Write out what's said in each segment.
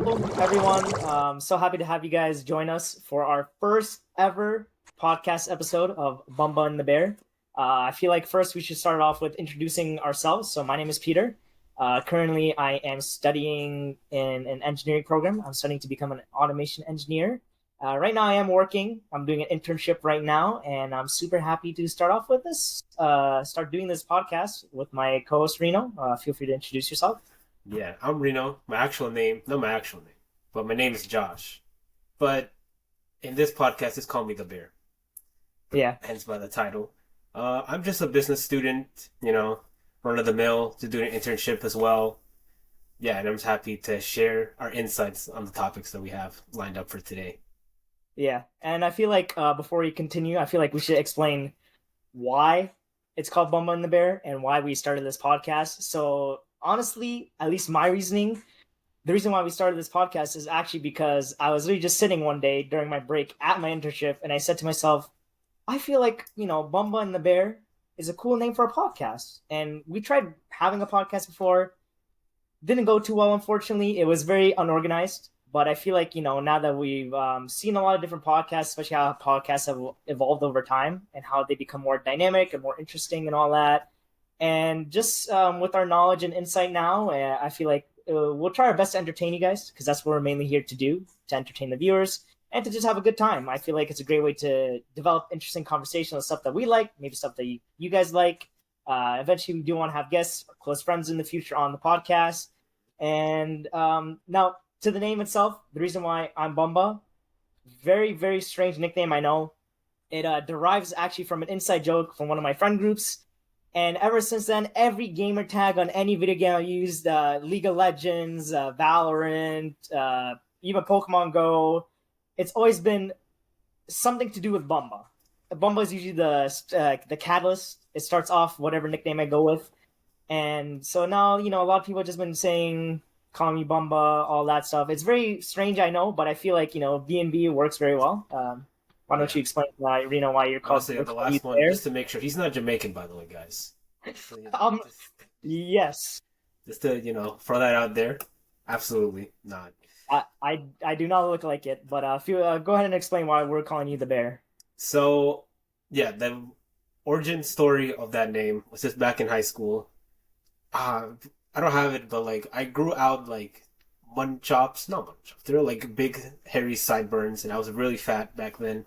Hello, everyone. So happy to have you guys join us for our first ever podcast episode of Bumba and The Bear. I feel like first we should start off with introducing ourselves. So my name is Peter. Currently, I am studying in an engineering program. I'm studying to become an automation engineer. Right now, I am working. I'm doing an internship right now, and I'm super happy to start off with this. Start doing this podcast with my co-host Reno. Feel free to introduce yourself. Yeah, I'm Reno. My actual name, not my actual name, but my name is Josh. But in this podcast, just call me the Bear, Yeah. hence by the title. I'm just a business student, run of the mill, to do an internship as well. Yeah, and I'm just happy to share our insights on the topics that we have lined up for today. Yeah, and I feel like before we continue, I feel like we should explain why it's called Bumba and the Bear and why we started this podcast. So honestly, at least my reasoning, the reason why we started this podcast is actually because I was really just sitting one day during my break at my internship, and I said to myself, I feel like Bumba and the Bear is a cool name for a podcast, and we tried having a podcast before, didn't go too well, unfortunately. It was very unorganized. But I feel like, now that we've seen a lot of different podcasts, especially how podcasts have evolved over time and how they become more dynamic and more interesting and all that. And just with our knowledge and insight now, I feel like we'll try our best to entertain you guys because that's what we're mainly here to do, to entertain the viewers and to just have a good time. I feel like it's a great way to develop interesting conversation on stuff that we like, maybe stuff that you guys like. Eventually, we do want to have guests, close friends in the future on the podcast. And now, to the name itself, the reason why I'm Bumba, very, very strange nickname, I know. It derives actually from an inside joke from one of my friend groups. And ever since then, every gamer tag on any video game I used, League of Legends, Valorant, even Pokemon Go, it's always been something to do with Bumba. Bumba is usually the catalyst. It starts off whatever nickname I go with. And so now, a lot of people have just been saying, call me Bumba, all that stuff. It's very strange, I know, but I feel like, B&B works very well. Why don't Yeah. you explain why, why you're called Honestly, we're the calling you last one, there? just to make sure, he's not Jamaican, by the way, guys. So, Um, just, yes. just to, throw that out there. Absolutely not. I do not look like it, but go ahead and explain why we're calling you the bear. So, yeah, the origin story of that name was just back in high school. Uh, I don't have it, but like I grew out like mutton chops, not mutton chops. They were like big, hairy sideburns, and I was really fat back then.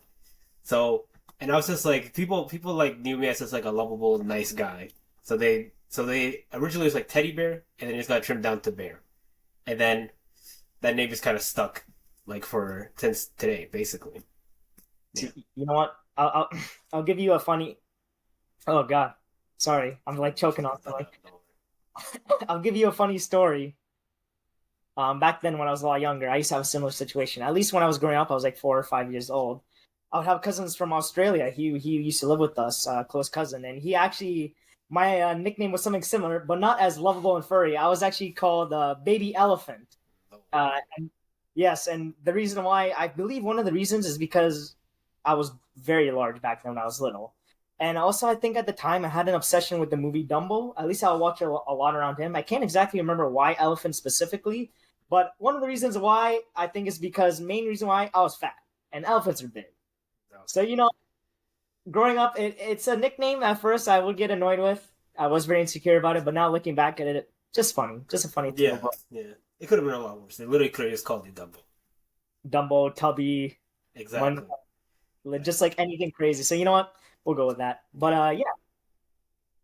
So, and I was just like people like knew me as just like a lovable, nice guy. So they originally was like teddy bear, and then it just got trimmed down to bear, and then that name is kind of stuck, like for since today, basically. Yeah. You know what? I'll give you a funny. Oh God, sorry, I'm like choking on something. I'll give you a funny story. Back then when I was a lot younger, I used to have a similar situation. At least when I was growing up, I was like 4 or 5 years old. I would have cousins from Australia. He used to live with us, close cousin, and he actually my nickname was something similar, but not as lovable and furry. I was actually called Baby Elephant. And yes, and the reason why I believe one of the reasons is because I was very large back then when I was little. And also, I think at the time I had an obsession with the movie Dumbo. At least I would watch a lot around him. I can't exactly remember why elephant specifically, but one of the reasons why I think is because main reason why I was fat and elephants are big. So growing up, it's a nickname at first I would get annoyed with. I was very insecure about it, but now looking back at it, just funny, just a funny thing. Yeah, yeah. It could have been a lot worse. They literally could have just called you Dumbo. Dumbo, Tubby, Exactly. just like anything crazy. So you know what? We'll go with that. But yeah,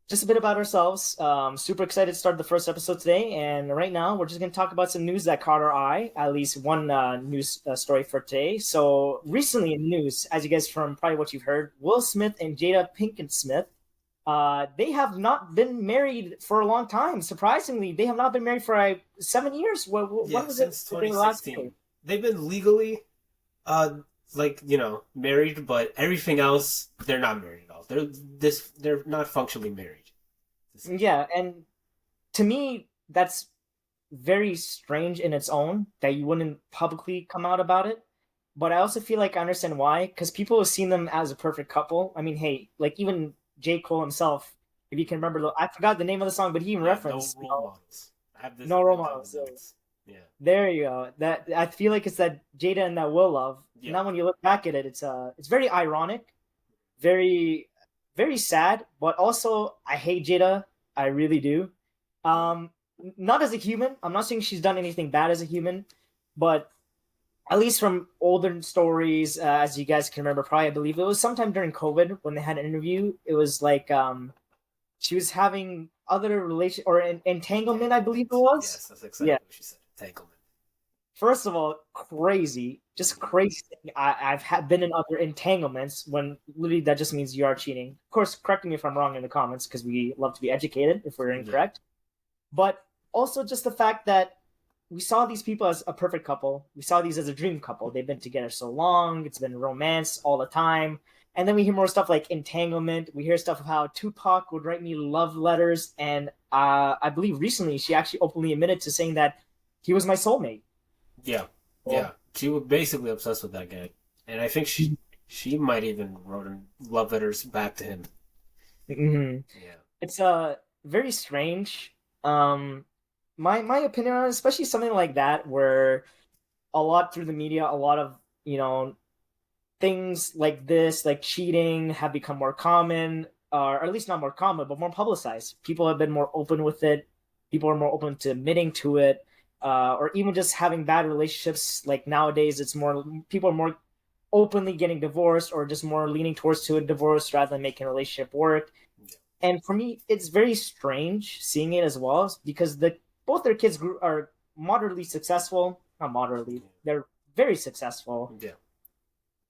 just a bit about ourselves. Super excited to start the first episode today, and right now we're just going to talk about some news that caught our eye. At least one news story for today. So recently in news, as you guys from probably what you've heard, Will Smith and Jada Pinkett Smith, they have not been married for a long time. Surprisingly, they have not been married for 7 years. Yeah, When was it? since that they were last 2016. married? They've been legally, like, married, but everything else, they're not married at all. They're not functionally married. Yeah, and to me, that's very strange in its own that you wouldn't publicly come out about it. But I also feel like I understand why, because people have seen them as a perfect couple. I mean, hey, like even J. Cole himself, if you can remember, I forgot the name of the song, but he even Yeah, no referenced, role models. I have this no role written down models. in notes. Yeah. There you go. That I feel like it's that Jada and that Will love. Yeah. Now when you look back at it, it's very ironic, very very sad, but also I hate Jada. I really do. Um, Not as a human. I'm not saying she's done anything bad as a human, but at least from older stories, as you guys can remember, probably I believe it was sometime during COVID when they had an interview. It was like she was having other relation or entanglement, I believe it Entanglement. was. Yes, that's Yeah. exactly what she said. Entanglement. First of all, crazy, just Hmm. crazy. Been in other entanglements when literally that just means you are cheating. Of course, correct me if I'm wrong in the comments because we love to be educated if we're Yeah. incorrect. But also just the fact that we saw these people as a perfect couple. We saw these as a dream couple. They've been together so long. It's been romance all the time. And then we hear more stuff like entanglement. We hear stuff of how Tupac would write me love letters. And I believe recently she actually openly admitted to saying that he was my soulmate. Yeah. Yeah. Well, She was basically obsessed with that guy, and I think she might even wrote love letters back to him. mhm. Yeah. It's very strange. My opinion on it, especially something like that, where a lot through the media, a lot of things like this, like cheating, have become more common, or at least not more common, but more publicized. People have been more open with it. People are more open to admitting to it, or even just having bad relationships. Like nowadays, it's more people are more openly getting divorced, or just more leaning towards to a divorce rather than making a relationship work. Yeah. And for me, it's very strange seeing it as well because both their kids are moderately successful. Not moderately, they're very successful, Yeah.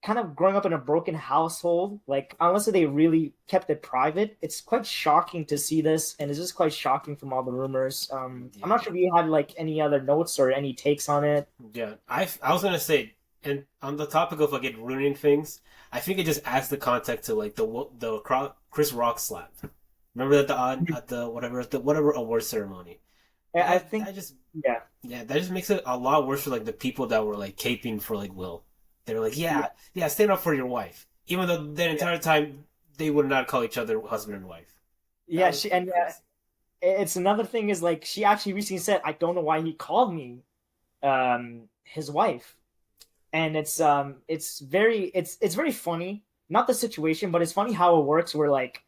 kind of growing up in a broken household, like unless they really kept it private, it's quite shocking to see this, and it's just quite shocking from all the rumors. I'm Yeah. not sure if you had like any other notes or any takes on it. Yeah. I was gonna say, and on the topic of like it ruining things, I think it just adds the context to like Chris Rock slap. Remember that at the whatever award ceremony. I think, That just yeah, Yeah, that just makes it a lot worse for like the people that were like caping for like Will. They were like, yeah, yeah, stand up for your wife, even though the yeah, entire time they would not call each other husband and wife. That yeah. was She pretty and yeah, crazy. it's another thing is like she actually recently said, "I don't know why he called me his wife," and it's very funny. Not the situation, but it's funny how it works. Where like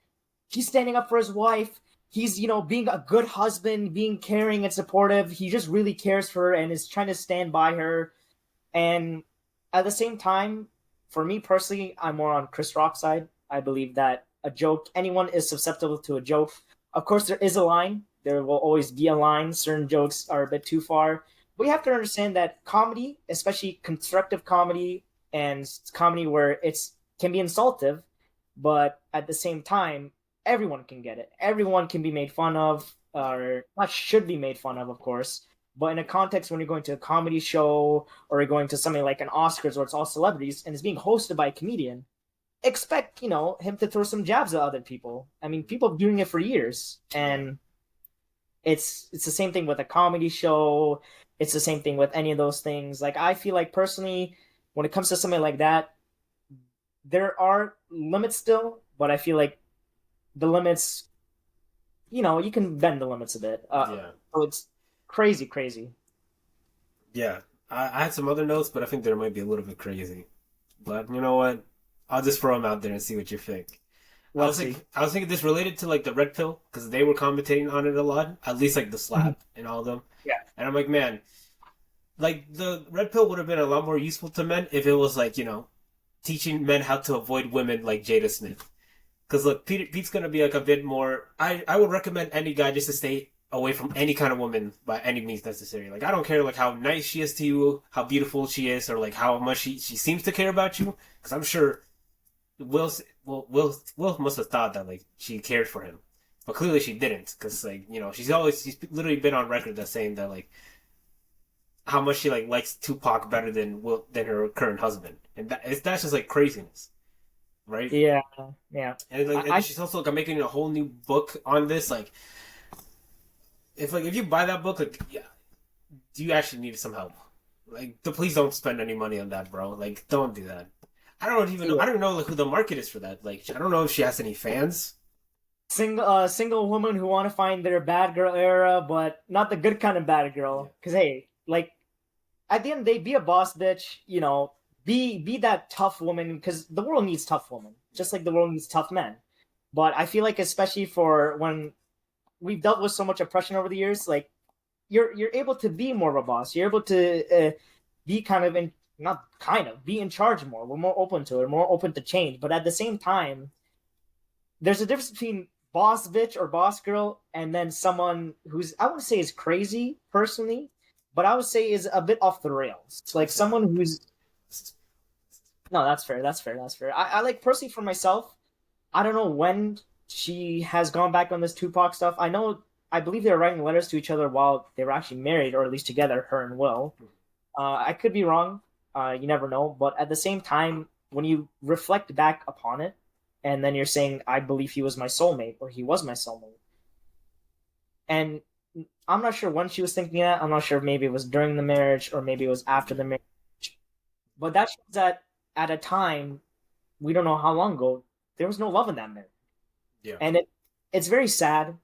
he's standing up for his wife. He's, being a good husband, being caring and supportive. He just really cares for her and is trying to stand by her. And at the same time, for me personally, I'm more on Chris Rock's side. I believe that a joke, anyone is susceptible to a joke. Of course, there is a line. There will always be a line. Certain jokes are a bit too far. But you have to understand that comedy, especially constructive comedy and comedy where it's can be insultive, but at the same time, everyone can get it. Everyone can be made fun of, Yeah, or not should be made fun of course. But in a context when you're going to a comedy show or you're going to something like an Oscars where it's all celebrities and it's being hosted by a comedian, expect him to throw some jabs at other people. I mean, people have been doing it for years, yeah, and it's the same thing with a comedy show. It's the same thing with any of those things. Like I feel like personally, when it comes to something like that, there are limits still, but I feel like the limits, you can bend the limits a bit. yeah, So it's crazy, crazy. yeah. I had some other notes, but I think they might be a little bit crazy. But you know what? I'll just throw them out there and see what you think. Let's see. I was thinking this related to like the red pill because they were commentating on it a lot, at least like the Mhm. slap and all of them. Yeah. And I'm like, man, like the red pill would have been a lot more useful to men if it was like teaching men how to avoid women like Jada Smith. Because look, Pete's gonna be like a bit more. I would recommend any guy just to stay away from any kind of woman by any means necessary. Like I don't care like how nice she is to you, how beautiful she is, or like how much she seems to care about you. Because I'm sure Will must have thought that like she cared for him, but clearly she didn't. Because like she's literally been on record that saying that like how much she like likes Tupac better than her current husband, and that's just like craziness, right? Yeah, yeah. And like and I she's also like making a whole new book on this. Like if you buy that book, like yeah, do you actually need some help? Like please don't spend any money on that, bro. Like don't do that. yeah. I don't know like who the market is for that. Like I don't know if she has any fans. Single woman who want to find their bad girl era, but not the good kind of bad Yeah. girl. Because hey, like at the end of the day, be a boss bitch, be that tough woman because the world needs tough women, just like the world needs tough men. But I feel like especially for when we've dealt with so much oppression over the years, like you're able to be more of a boss. You're able to be kind of in not kind of be in charge more. We're more open to it, more open to change. But at the same time, there's a difference between boss bitch or boss girl and then someone who's I wouldn't say is crazy personally, but I would say is a bit off the rails. It's like someone who's no, that's fair, that's fair, that's fair. I like personally for myself, I don't know when she has gone back on this Tupac stuff. I believe they were writing letters to each other while they were actually married or at least together, her and Will. I could be wrong. You never know. But at the same time, when you reflect back upon it, and then you're saying, I believe he was my soulmate or he was my soulmate. And I'm not sure when she was thinking that. I'm not sure if maybe it was during the marriage or maybe it was after the marriage. But that shows that at a time, we don't know how long ago, there was no love in that marriage. Yeah. And it's very sad.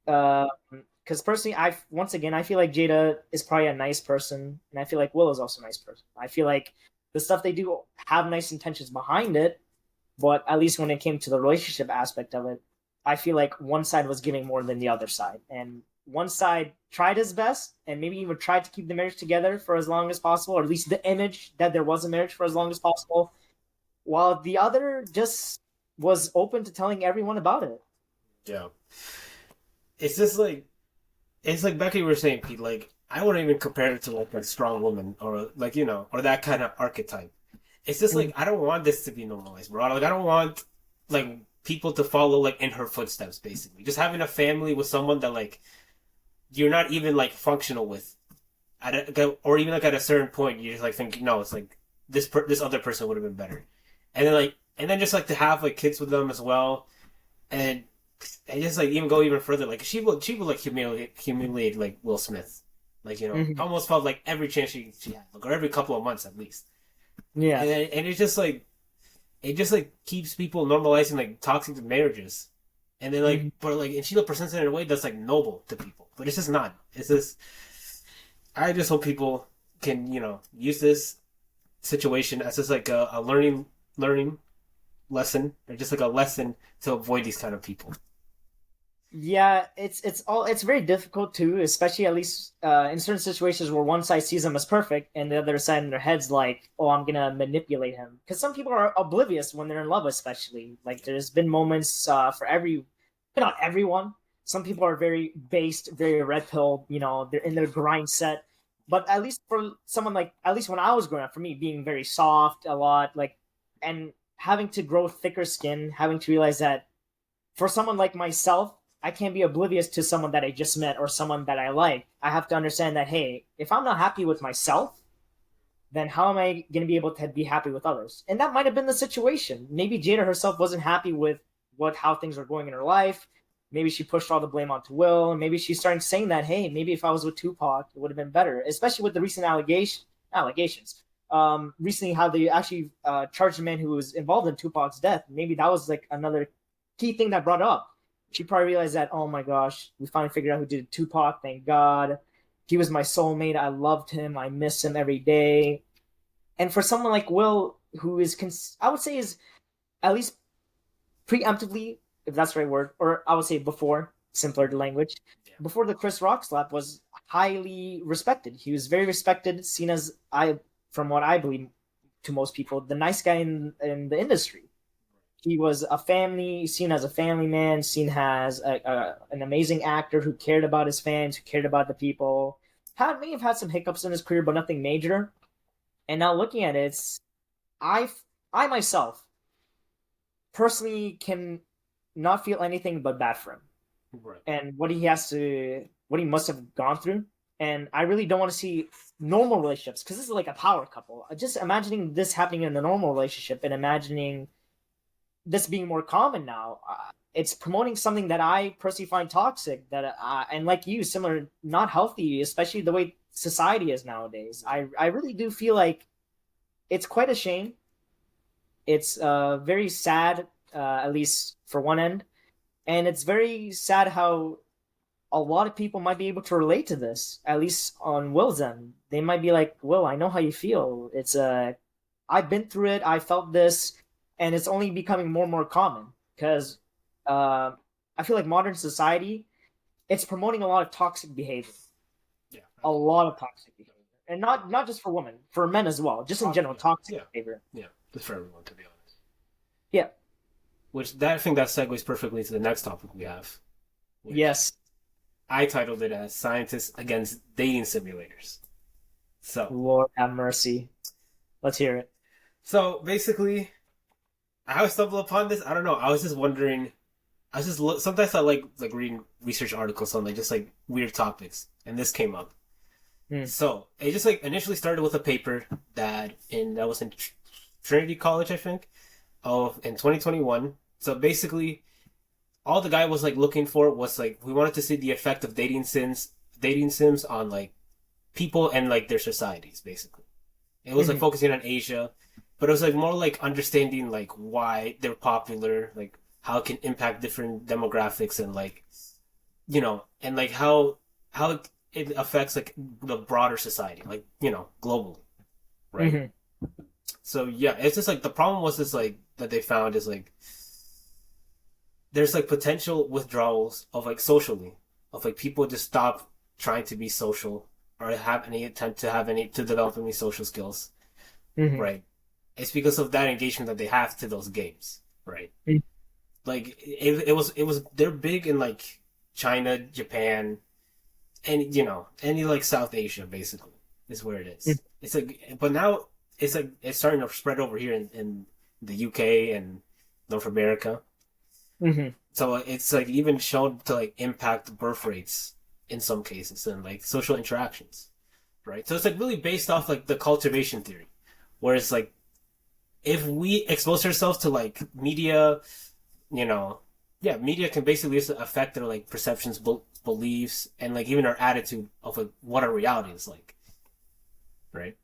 Because personally, once again I feel like Jada is probably a nice person, and I feel like Will is also a nice person. I feel like the stuff they do have nice intentions behind it, but at least when it came to the relationship aspect of it, I feel like one side was giving more than the other side, and one side tried his best and maybe even tried to keep the marriage together for as long as possible, or at least the image that there was a marriage for as long as possible, while the other just was open to telling everyone about it. Yeah. It's just like it's like Becky were saying, Pete. Like I wouldn't even compare it to like a strong woman or like or that kind of archetype. It's just like I don't want this to be normalized, bro. Like I don't want like people to follow like in her footsteps. Basically, just having a family with someone that like you're not even like functional with, or even like at a certain point, you just like think no, it's like this other person would have been better, and then just like to have like kids with them as well, and just like even go even further. Like she would like humiliate like Will Smith, like Mhm. almost felt like every chance she had, like, or every couple of months at least, Yeah. and it's just like it just like keeps people normalizing like toxic marriages, and then like Mhm. but like and Sheila presents it in a way that's like noble to people, but it's just not. It's just I just hope people can use this situation as just like a learning lesson or just like a lesson to avoid these kind of people. Yeah, it's very difficult too, especially at least in certain situations where one side sees him as perfect and the other side in their heads like, oh, I'm gonna manipulate him. Because some people are oblivious when they're in love, especially. Like there's been moments for but not everyone. Some people are very based, very red pill. They're in their grind set. But at least for someone like, at least when I was growing up, for me, being very soft a lot, like, and having to grow thicker skin, having to realize that for someone like myself, I can't be oblivious to someone that I just met or someone that I like. I have to understand that, hey, if I'm not happy with myself, then how am I going to be able to be happy with others? And that might have been the situation. Maybe Jada herself wasn't happy with how things were going in her life. Maybe she pushed all the blame onto Will, and maybe she started saying that, hey, maybe if I was with Tupac, it would have been better. Especially with the recent allegations. Recently, how they actually charged the man who was involved in Tupac's death. Maybe that was like another key thing that brought up. She probably realized that, oh my gosh, we finally figured out who did Tupac. Thank God. He was my soulmate. I loved him. I miss him every day. And for someone like Will, who is, I would say, is at least preemptively, if that's the right word, or I would say before, simpler language, Yeah. before the Chris Rock slap was highly respected. He was very respected, seen as from what I believe to most people, the nice guy in the industry. He was seen as a family man, seen as an amazing actor who cared about his fans, who cared about the people. May have had some hiccups in his career, but nothing major. And now looking at it, I I myself personally can not feel anything but bad for him Right. and what he must have gone through. And I really don't want to see normal relationships because this is like a power couple. Just imagining this happening in a normal relationship and imagining this being more common now, it's promoting something that I personally find toxic. And like you, similar, not healthy, especially the way society is nowadays. I really do feel like it's quite a shame. It's very sad, at least for one end, and it's very sad how a lot of people might be able to relate to this, at least on Will's end. They might be like, Will, I know how you feel. I've been through it, I felt this, and it's only becoming more and more common because uh, I feel like modern society, it's promoting a lot of toxic behavior. Yeah, A lot of toxic behavior. And not just for women, for men as well, just in general, yeah, toxic yeah, behavior. yeah. Just for everyone, to be honest. Yeah. I think that segues perfectly to the next topic we have, which Yes. I titled it as "Scientists Against Dating Simulators." So, Lord have mercy. Let's hear it. so basically, how I stumbled upon this, I don't know. I was just wondering. Sometimes I like reading research articles on like just like weird topics, and this came up. Hmm. So it just like initially started with a paper that was in Trinity College, I think, of in 2021. So basically, all the guy was like looking for was like we wanted to see the effect of dating sims on like people and like their societies. Basically, it was like Mhm. focusing on Asia, but it was like more like understanding like why they're popular, like how it can impact different demographics and like and like how it affects like the broader society, like globally, right? Mhm. So yeah, it's just like the problem was just like that they found is like there's like potential withdrawals of like socially of like people just stop trying to be social or have any attempt to have any to develop any social skills, Mhm. right? It's because of that engagement that they have to those games, right? Mhm. Like it was they're big in like China, Japan, and any like South Asia basically is where it is. It's like, but now it's like it's starting to spread over here in the UK and North America. Mhm. So it's like even shown to like impact birth rates in some cases and like social interactions, right? So it's like really based off like the cultivation theory, where it's like if we expose ourselves to like media, you know, yeah, media can basically affect our like perceptions, beliefs, and like even our attitude of like what our reality is like, right?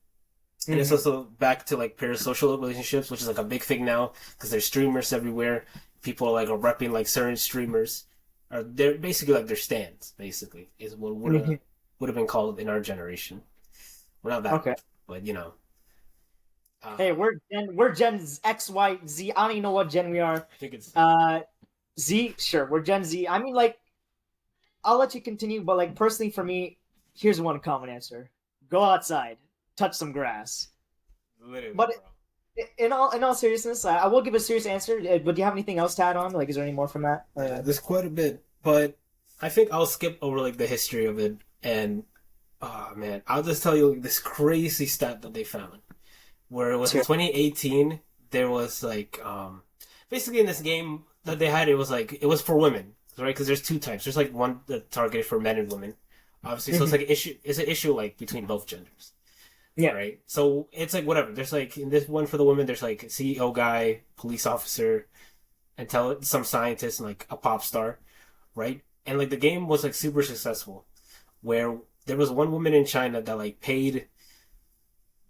And it's Mhm. also back to like parasocial relationships, which is like a big thing now because there's streamers everywhere. People like are repping like certain streamers, or they're basically like their stands. Basically, is what Mhm. would have been called in our generation. We're not that Okay. old, but Hey, uh, we're Gen X, Y, Z. I don't even know what gen we are. I think it's Z. Uh, Z. Sure, we're Gen Z. I mean, like, I'll let you continue, but like personally for me, here's one common answer: go outside, touch some grass. Literally, But bro. in all seriousness, I will give a serious answer. But do you have anything else to add on? Like, is there any more from that? There's quite a bit, but I think I'll skip over like the history of it, and oh man, I'll just tell you like, this crazy stat that they found, where it was in Sure. 2018. There was like basically in this game that they had, it was like it was for women, right? Because there's two types. There's like one that targeted for men and women, obviously. So it's Mhm. like an issue. It's an issue like between both genders, Yeah. right? So it's like whatever. There's like in this one for the women, there's like a CEO guy, police officer, and some scientist and like a pop star, right? And like the game was like super successful, where there was one woman in China that like paid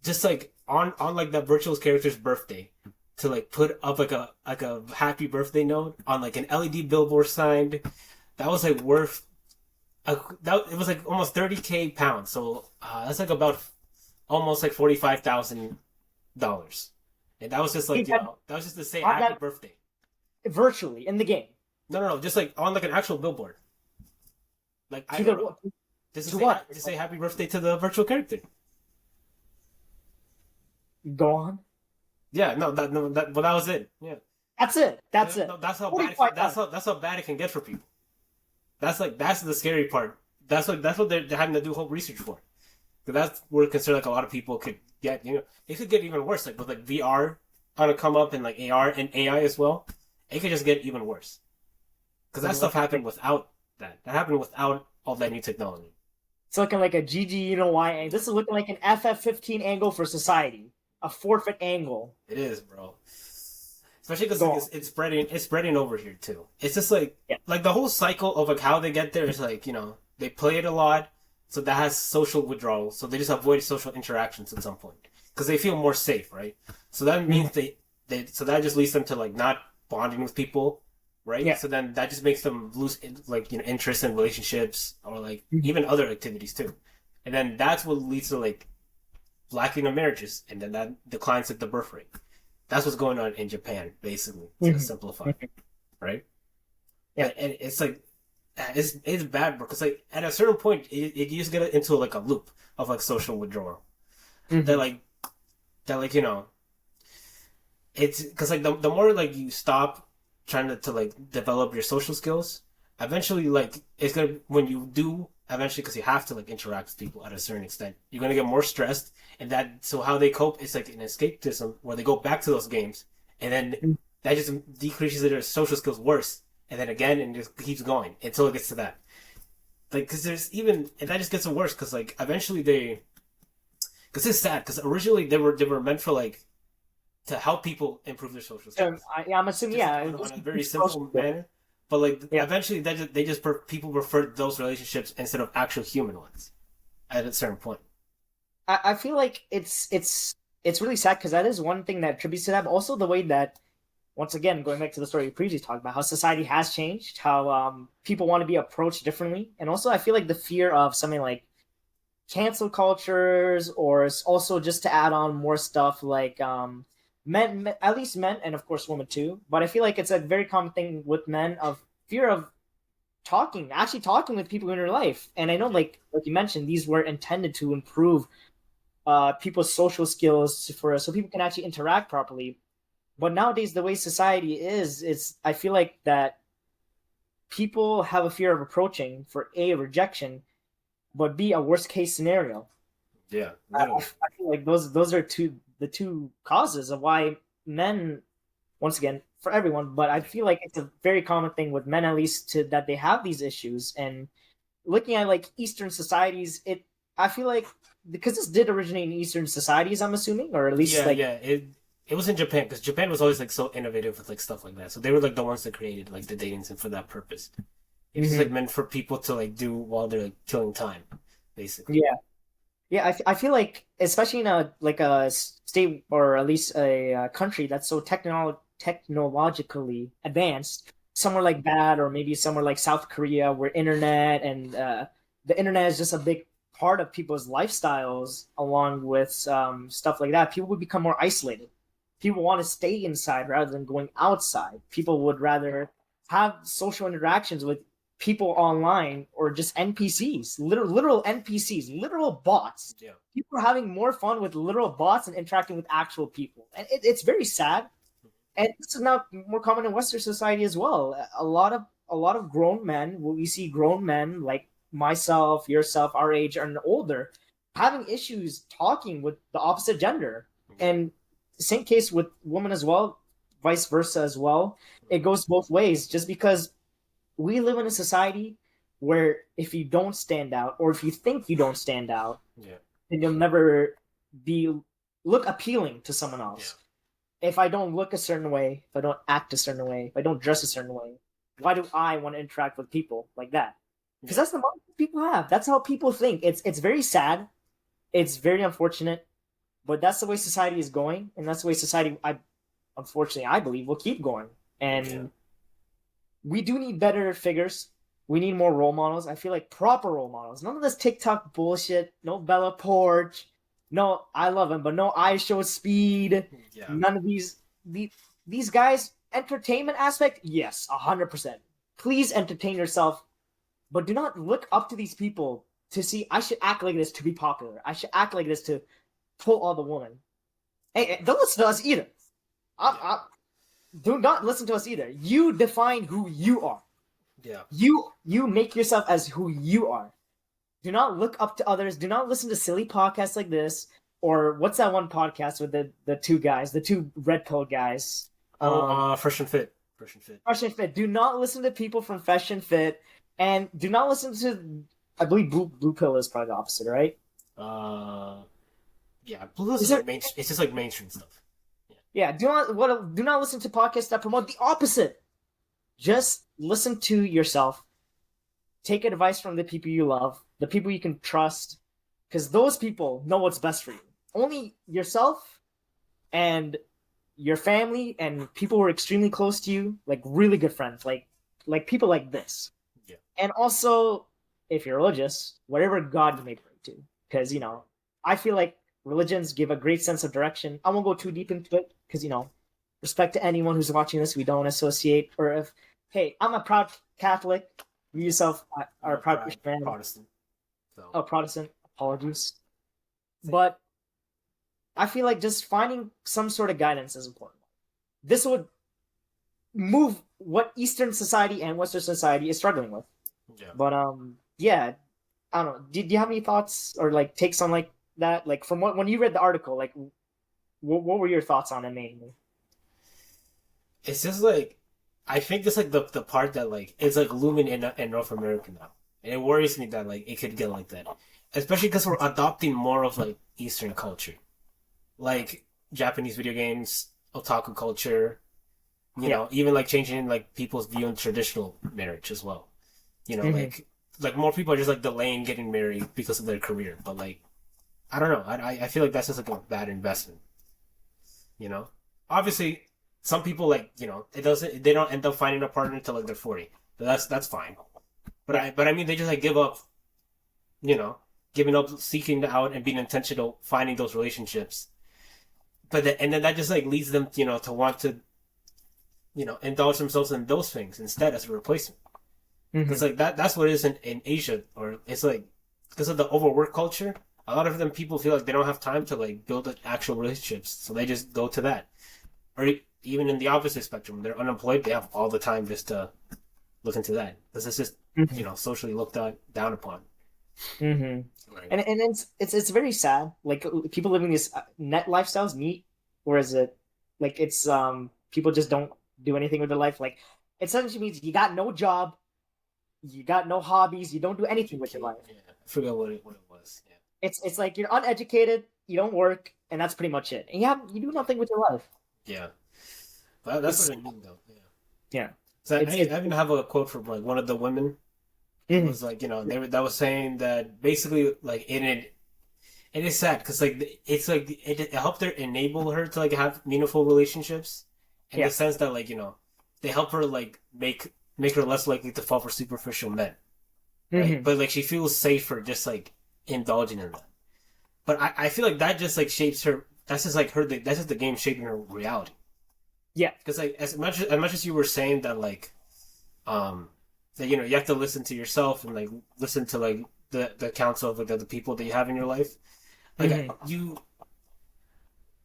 just like on like that virtual character's birthday to like put up like a happy birthday note on like an LED billboard sign that was like worth that it was like almost 30K pounds. So that's like about almost like $45,000, and that was just like He had that was just to say happy that birthday. virtually in the game. No, just like on like an actual billboard. Like I To don't know, the just to what? to say happy birthday to the virtual character. Go on. Yeah, no, but that was it. Yeah, That's it. That's it. no, that's how bad 45 times. that's how bad it can get for people. That's the scary part. That's what they're having to do whole research for. Because that's where concerned like a lot of people could get. It could get even worse. Like with like VR on to come up and like AR and AI as well. It could just get even worse. Because that stuff happened without that. That happened without all that new technology. It's looking like a GG, you know why? And this is looking like an FF15 angle for society, a forfeit angle. It is, bro. Especially because Go like, on. it's spreading over here too. It's just like Yeah. the whole cycle of like how they get there is like they play it a lot, so that has social withdrawal. So they just avoid social interactions at some point because they feel more safe, right? So that means Mhm. they so that just leads them to like not bonding with people right? Yeah. So then that just makes them lose like interest in relationships or like Mhm. even other activities too, and then that's what leads to like lacking of marriages, and then that declines like the birth rate. That's what's going on in Japan, basically, to Mhm. simplify, Mhm. right? Yeah. And it's like it's bad, bro. Because like at a certain point, you just get into like a loop of like social withdrawal. That Mhm. like you know it's because like the more like you stop trying to like develop your social skills, eventually like it's gonna when you do eventually because you have to like interact with people at a certain extent, you're gonna get more stressed, and that so how they cope is like an escapism where they go back to those games, and then Mhm. that just decreases their social skills worse, and then again and just keeps going until it gets to that. Like because there's even and that just gets worse because like eventually they because it's sad because originally they were meant for like to help people improve their social skills, I'm assuming, just like yeah, on just a very social simple skills. manner. But like Yeah. eventually, they just people prefer those relationships instead of actual human ones at a certain point. I feel like it's really sad because that is one thing that attributes to that, but also the way that once again going back to the story we previously talked about how society has changed, how people want to be approached differently, and also I feel like the fear of something like cancel cultures, or it's also just to add on more stuff like men, at least men, and of course women too. But I feel like it's a very common thing with men of fear of actually talking with people in your life. And I know, Yeah, like you mentioned, these were intended to improve people's social skills for so people can actually interact properly. But nowadays, the way society is, it's I feel like that people have a fear of approaching for a rejection, but b a worst case scenario. yeah, I literally. feel like those are the two causes of why men, once again, for everyone, but I Yeah, feel like it's a very common thing with men at least to that they have these issues. And looking at like Eastern societies, it I feel like because this did originate in Eastern societies, I'm assuming, or at least yeah, like yeah. It was in Japan because Japan was always like so innovative with like stuff like that. So they were like the ones that created like the dating sim for that purpose. It was just like mhm. meant for people to like do while they're like killing time, basically. Yeah. Yeah, I feel like especially in a like a state or at least a, country that's so technologically advanced, somewhere like that, or maybe somewhere like South Korea, where internet and the internet is just a big part of people's lifestyles, along with stuff like that. People would become more isolated. People want to stay inside rather than going outside. People would rather have social interactions with people online or just NPCs, literal NPCs, literal bots. Yeah, People are having more fun with literal bots and interacting with actual people, and it's very sad. And this is now more common in Western society as well. A lot of grown men, what we see grown men like myself, yourself, our age and older, having issues talking with the opposite gender, yeah, and same case with women as well, vice versa as well. It goes both ways. Just because we live in a society where if you don't stand out or if you think you don't stand out, yeah, then you'll never be look appealing to someone yeah, else. If I don't look a certain way, if I don't act a certain way, if I don't dress a certain way, why do I want to interact with people like that? Because yeah, that's the mindset people have. That's how people think. It's very sad. It's very unfortunate, but that's the way society is going, and that's the way society, I unfortunately I believe, will keep going. yeah, And we do need better figures. We need more role models. I feel like proper role models. None of this TikTok bullshit. No Bella Porch. No, I love him, but no I Show Speed. yeah, None of these guys. Entertainment aspect, yes, 100%. Please entertain yourself, but do not look up to these people to see I should act like this to be popular. I should act like this to pull all the women. Hey, don't listen to us either. yeah, Do not listen to us either. You define who you are. yeah, You make yourself as who you are. Do not look up to others. Do not listen to silly podcasts like this. Or what's that one podcast with the two guys, the two red pill guys? Oh, Um, Fresh and Fit, Fresh and Fit. Fresh and Fit. Do not listen to people from Fresh and Fit, and do not listen to. I believe Blue Pill is probably the opposite, right? Uh, yeah, blues Is is like there? main. It's just like mainstream stuff. Yeah, Yeah. Do not listen to podcasts that promote the opposite. Just listen to yourself. Take advice from the people you love, the people you can trust, because those people know what's best for you. Only yourself and your family and people who are extremely close to you, like really good friends, like people like this. Yeah. And also, if you're religious, whatever God you may pray to, because I feel like religions give a great sense of direction. I won't go too deep into it because respect to anyone who's watching this. We don't associate, or if hey, I'm a proud Catholic. You yourself I'm are a a proud proud Christian man. Protestant. So A Protestant. Apologies, same. but I feel like just finding some sort of guidance is important. This would move what Eastern society and Western society is struggling with. Yeah. But yeah, I don't know. Do you have any thoughts or like takes on like that? Like from when you read the article, like what were your thoughts on it mainly? It's just like I think it's like the part that like it's like looming in North America now, and it worries me that like it could get like that, especially because we're adopting more of like Eastern culture, like Japanese video games, otaku culture, Yeah. even like changing like people's view on traditional marriage as well. Hmm. Like more people are just like delaying getting married because of their career, but like I don't know, I feel like that's just like a bad investment. You know, obviously some people like they don't end up finding a partner until like they're 40, but that's fine. But Yeah. I mean they just like give up, you know, giving up seeking out and being intentional finding those relationships. And then that just like leads them to want to indulge themselves in those things instead as a replacement. Because Hmm. like that's what it is in Asia, or it's like because of the overwork culture. A lot of them people feel like they don't have time to like build actual relationships, so they just go to that. Or even in the opposite spectrum, they're unemployed. They have all the time just to look into that. This is just Hmm. socially looked down upon. Hmm. Right. And it's very sad. Like people living these net lifestyles meet, whereas it's people just don't do anything with their life. Like it essentially means you got no job, you got no hobbies, you don't do anything with your Okay. life. Yeah. I forgot what it was. Yeah. It's like you're uneducated, you don't work, and that's pretty much it. And you do Yeah. nothing with your life. Yeah. But that's It's what I mean though. Yeah. yeah. So It's I even have a quote from like one of the women. It mhm. was like that was saying that basically like it is sad because like it's like it helped her enable her to like have meaningful relationships in the Yeah. sense that like they help her like make her less likely to fall for superficial men, right? Hmm. But like she feels safer just like indulging in that. But I feel like that just like shapes her. That's just like that's just the game shaping her reality. Yeah. Because like as much as you were saying that like um that you have to listen to yourself and like listen to like the counsel of like the people that you have in your life. Like Hmm. you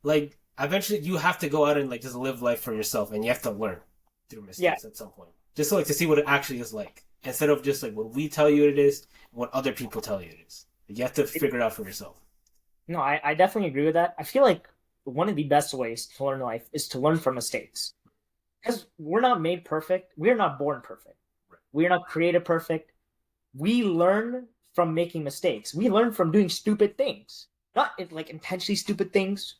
like eventually you have to go out and like just live life for yourself, and you have to learn through Yeah. mistakes at some point, just to, like to see what it actually is like, instead of just like what we tell you it is, what other people tell you it is. You have to figure it out for yourself. No, I definitely agree with that. I feel like one of the best ways to learn life is to learn from mistakes. Because we're not made perfect. We're not born perfect. Right. We're not created perfect. We learn from making mistakes. We learn from doing stupid things. Not like intentionally stupid things,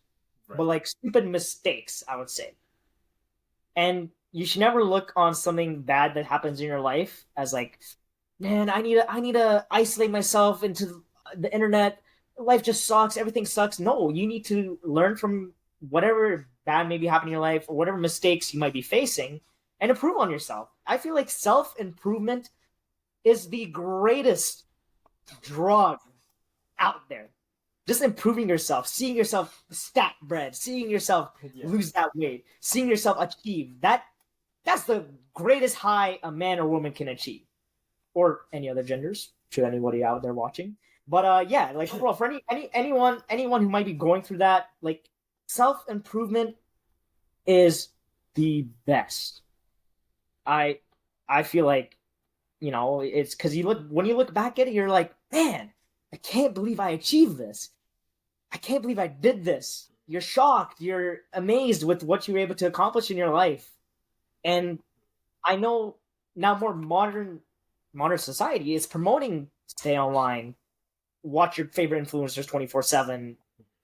but Right. like stupid mistakes, I would say. And you should never look on something bad that happens in your life as like, man, I need to isolate myself into the internet. Life just sucks. Everything sucks. No, you need to learn from whatever bad may be happening in your life or whatever mistakes you might be facing and improve on yourself. I feel like self improvement is the greatest drug out there. Just improving yourself, seeing yourself stack bread, seeing yourself Yeah. lose that weight, seeing yourself achieve that's the greatest high a man or woman can achieve, or any other genders, to anybody out there watching. But yeah, like overall, for anyone who might be going through that, like self improvement is the best. I I feel like it's because when you look back at it, you're like, man, I can't believe I achieved this. I can't believe I did this. You're shocked. You're amazed with what you were able to accomplish in your life. And I know now more modern society is promoting stay online, watch your favorite influencers 24/7,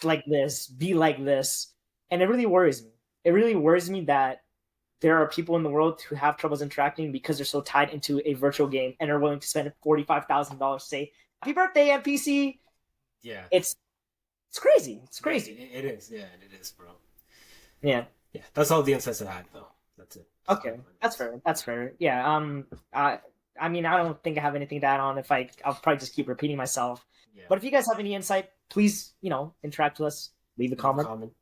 like this, be like this. And it really worries me. It really worries me that there are people in the world who have troubles interacting because they're so tied into a virtual game and are willing to spend $45,000 to say happy birthday NPC. Yeah. It's crazy. It's Yeah. crazy. It is. Yeah, it is, bro. Yeah. Yeah, that's all the insights I had though. That's it. Okay, that's fair. That's fair. Yeah. I mean, I don't think I have anything to add on. I'll probably just keep repeating myself. Yeah. But if you guys have any insight, please, interact with us. Leave a Leave a comment. comment.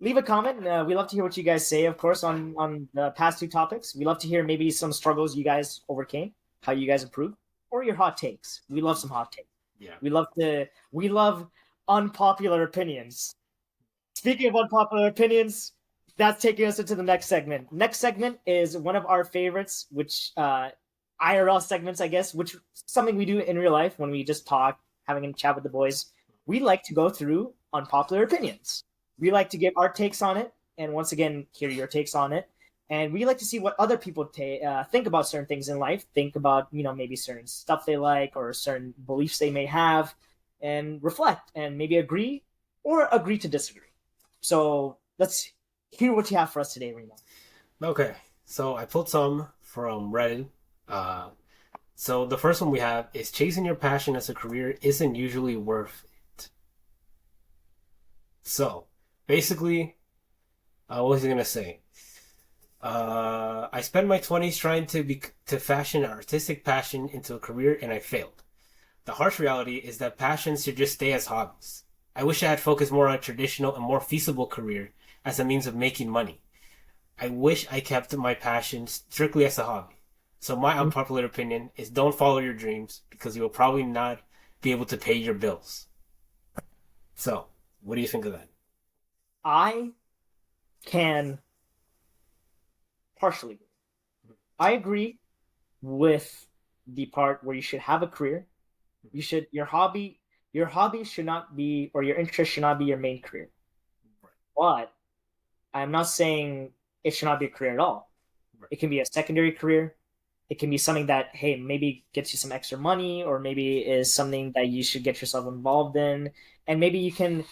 Leave a comment. We love to hear what you guys say, of course, on the past two topics. We love to hear maybe some struggles you guys overcame, how you guys improved, or your hot takes. We love some hot takes. Yeah. We love unpopular opinions. Speaking of unpopular opinions, that's taking us into the next segment. Next segment is one of our favorites, which IRL segments, I guess, which is something we do in real life when we just talk, having a chat with the boys. We like to go through unpopular opinions. We like to give our takes on it, and once again, hear your takes on it. And we like to see what other people think about certain things in life, think about, maybe certain stuff they like or certain beliefs they may have, and reflect and maybe agree or agree to disagree. So let's hear what you have for us today, Reno. Okay, so I pulled some from Reddit. So the first one we have is chasing your passion as a career isn't usually worth it. So basically, what was he gonna say? I spent my 20s trying to fashion an artistic passion into a career, and I failed. The harsh reality is that passions should just stay as hobbies. I wish I had focused more on a traditional and more feasible career as a means of making money. I wish I kept my passion strictly as a hobby. So my unpopular opinion is don't follow your dreams because you will probably not be able to pay your bills. So, what do you think of that? I can partially. I agree with the part where you should have a career. Your hobby should not be, or your interest should not be your main career. But I'm not saying it should not be a career at all. Right. It can be a secondary career. It can be something that, hey, maybe gets you some extra money, or maybe is something that you should get yourself involved in. And maybe you can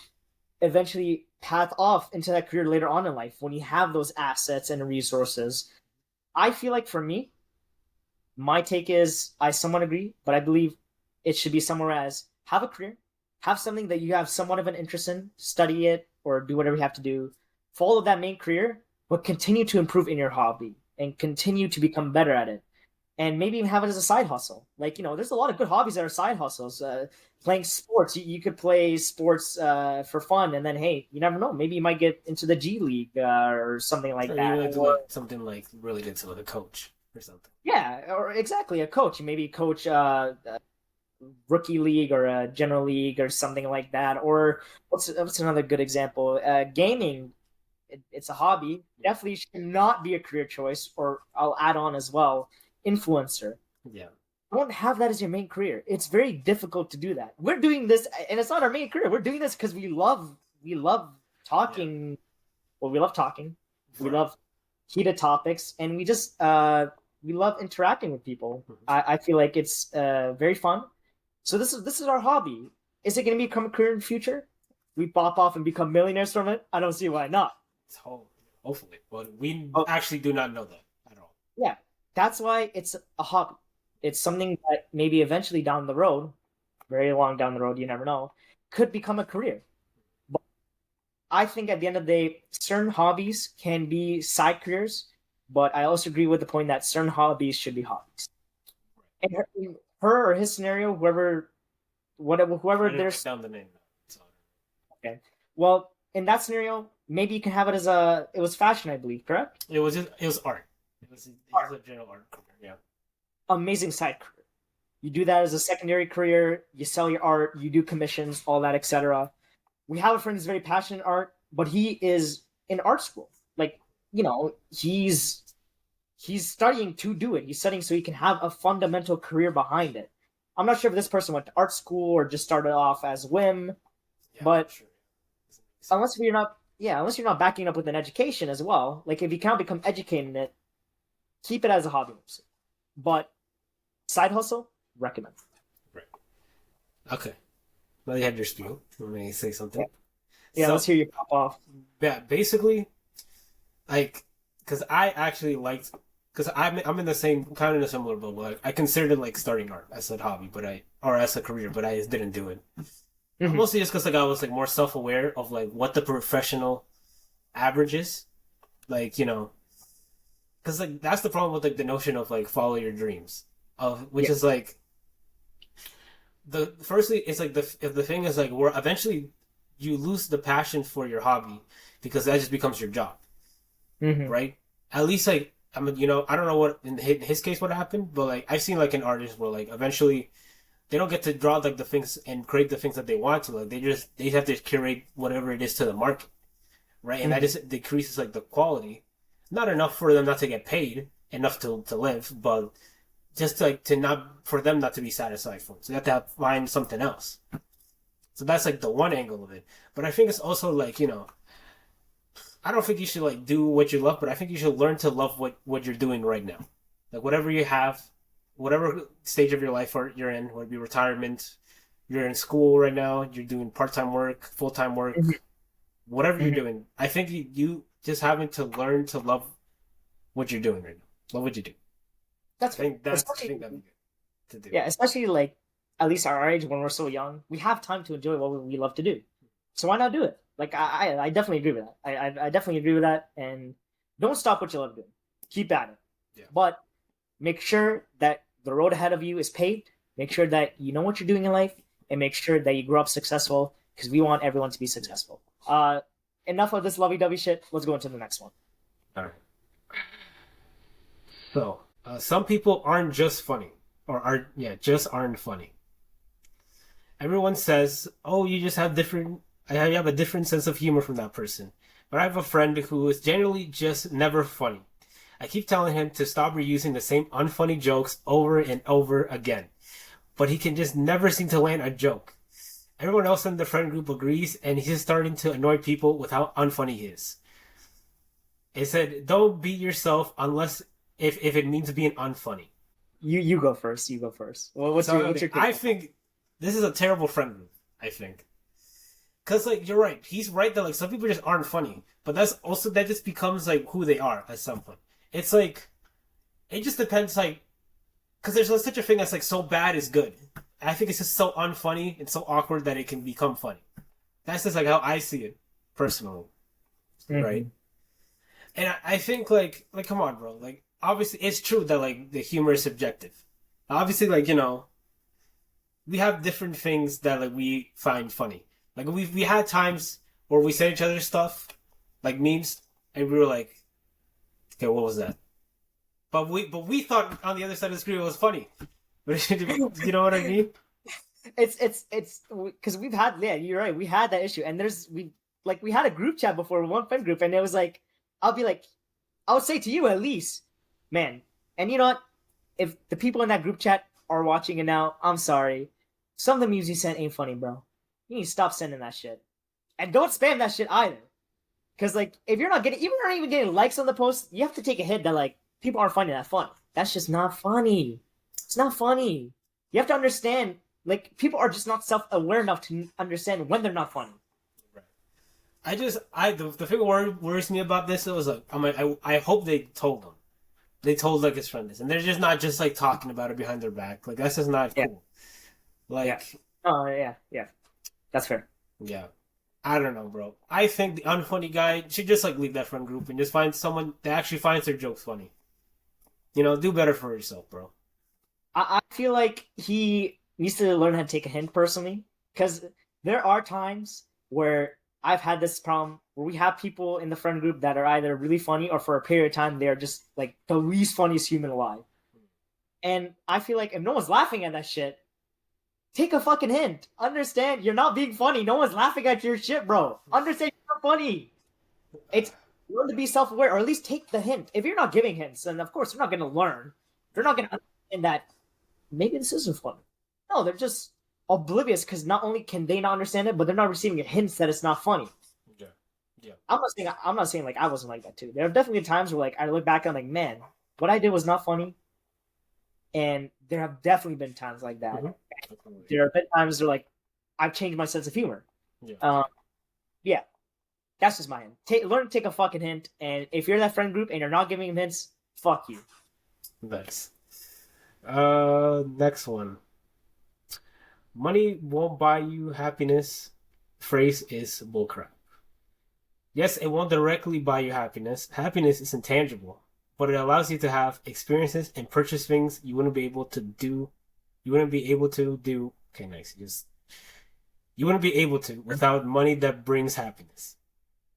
eventually path off into that career later on in life when you have those assets and resources. I feel like for me, my take is I somewhat agree, but I believe it should be somewhere as have a career, have something that you have somewhat of an interest in, study it or do whatever you have to do, follow that main career, but continue to improve in your hobby and continue to become better at it. And maybe even have it as a side hustle. Like, there's a lot of good hobbies that are side hustles. Playing sports, you could play sports for fun, and then, hey, you never know. Maybe you might get into the G League or something like Or that. you do like something like related to like a coach or something. Yeah, or exactly a coach. Maybe coach rookie league or a general league or something like that. Or what's another good example? Gaming. It's a hobby. Definitely should not be a career choice. Or I'll add on as well, influencer. Yeah. Don't have that as your main career. It's very difficult to do that. We're doing this, and it's not our main career. We're doing this because we love talking. Yeah. Well, we love talking. We love heated topics, and we love interacting with people. I feel like it's very fun. So this is our hobby. Is it going to become a career in the future? We pop off and become millionaires from it? I don't see why not. Hopefully, but we actually do not know that at all. Yeah, that's why it's a hobby. It's something that maybe eventually down the road, very long down the road, you never know, could become a career. But I think at the end of the day, certain hobbies can be side careers, but I also agree with the point that certain hobbies should be hobbies. And her or his scenario, whoever there's down the name. okay. Well, in that scenario, maybe you can have it as it was fashion, I believe, correct? It was art. It was a general art career. Yeah. Amazing side career. You do that as a secondary career. You sell your art. You do commissions, all that, etc. We have a friend who's very passionate in art, but he is in art school. Like, he's studying to do it. He's studying so he can have a fundamental career behind it. I'm not sure if this person went to art school or just started off as whim, but sure. unless you're not backing up with an education as well, like if you can't become educated in it, keep it as a hobby. But side hustle, recommend. Right. Okay. Well, you had your spiel. Let me say something. Yeah, let's hear you pop off. Yeah, basically, because I actually liked, because I'm in the same, kind of in a similar boat. Like, I considered starting art as a hobby, or as a career, but I just didn't do it. Mm-hmm. Mostly just because I was more self-aware of what the professional average is, like, because like that's the problem with like the notion of like follow your dreams, of which Yeah. is like the firstly it's like the thing is like where eventually you lose the passion for your hobby because that just becomes your job, Hmm. right? At least like I mean, I don't know what in his case what happened, but like I've seen like an artist where like eventually they don't get to draw like the things and create the things that they want to. Like they have to curate whatever it is to the market, right? And that Hmm. just decreases like the quality. Not enough for them not to get paid, enough to live, but just like to not for them not to be satisfied for it. So they have to find something else. So that's like the one angle of it. But I think it's also like I don't think you should like do what you love, but I think you should learn to love what you're doing right now. Like whatever you have, whatever stage of your life you're in, whether it be retirement, you're in school right now, you're doing part time work, full time Hmm. work, whatever you're Hmm. doing. I think you just having to learn to love what you're doing right now. Love what you do. That's fair. I think Especially, that'd be good to do. yeah, especially like at least our age when we're so young, we have time to enjoy what we love to do. So why not do it? Like I definitely agree with that. I definitely agree with that. And don't stop what you love doing. Keep at it. Yeah. But make sure that the road ahead of you is paved. Make sure that you know what you're doing in life, and make sure that you grow up successful because we want everyone to be successful. Enough of this lovey-dovey shit. Let's go into the next one. All right. So, some people aren't just funny, or aren't just aren't funny. Everyone says, "Oh, you just have different. I have a different sense of humor from that person." But I have a friend who is generally just never funny. I keep telling him to stop reusing the same unfunny jokes over and over again, but he can just never seem to land a joke. Everyone else in the friend group agrees, and he's starting to annoy people with how unfunny he is. It said, "Don't be yourself unless if it means being unfunny." You go first. You go first. Well, what's So your take I on that? think this is a terrible friend group. I think because like you're right, he's right that like some people just aren't funny, but that just becomes like who they are at some point. It's like it just depends like because there's such a thing that's like so bad is good. I think it's just so unfunny and so awkward that it can become funny. That's just like how I see it personally, right? Hmm. And I think like come on, bro. Like obviously it's true that like the humor is subjective. Obviously, like we have different things that like we find funny. Like we had times where we said each other stuff, like memes, and we were like, okay, what was that? But we thought on the other side of the screen it was funny. You know what I mean? It's because we've had, yeah, you're right, we had that issue, and we had a group chat before, one friend group, and it was like I'll be like I would say to you at least, man, and you know what, if the people in that group chat are watching it now, I'm sorry, some of the memes you sent ain't funny, bro. You need to stop sending that shit, and don't spam that shit either, because like if you're not getting, even not even getting likes on the post, you have to take a hit that like people aren't finding that fun. That's just not funny. It's not funny. You have to understand, like people are just not self-aware enough to understand when they're not funny. Right. The thing that worries me about this was like I'm like I hope they told him. They told like his friend this, and they're just not just like talking about it behind their back. Like that's just not Yeah, cool. yeah. Like Oh yeah, yeah. That's fair. yeah, I don't know, bro. I think the unfunny guy should just like leave that friend group and just find someone that actually finds their jokes funny. Do better for yourself, bro. I feel like he needs to learn how to take a hint personally, because there are times where I've had this problem where we have people in the friend group that are either really funny or for a period of time they are just like the least funniest human alive. And I feel like if no one's laughing at that shit, take a fucking hint. Understand you're not being funny. No one's laughing at your shit, bro. Understand you're not funny. It's learn to be self-aware, or at least take the hint. If you're not giving hints, then of course they're not gonna learn. They're not gonna understand that maybe this isn't funny. No, they're just oblivious because not only can they not understand it, but they're not receiving hints that it's not funny. Yeah, yeah. I'm not saying like I wasn't like that too. There have definitely times where like I look back and I'm like, man, what I did was not funny. And there have definitely been times like that. Definitely. There have been times where like I've changed my sense of humor. Yeah. Yeah, that's just my hint. Learn to take a fucking hint, and if you're that friend group and you're not giving them hints, fuck you. Nice. Next one. Money won't buy you happiness. Phrase is bullcrap. Yes, it won't directly buy you happiness. Happiness is intangible, but it allows you to have experiences and purchase things you wouldn't be able to do. You wouldn't be able to do. Okay, nice. Just you wouldn't be able to without money that brings happiness.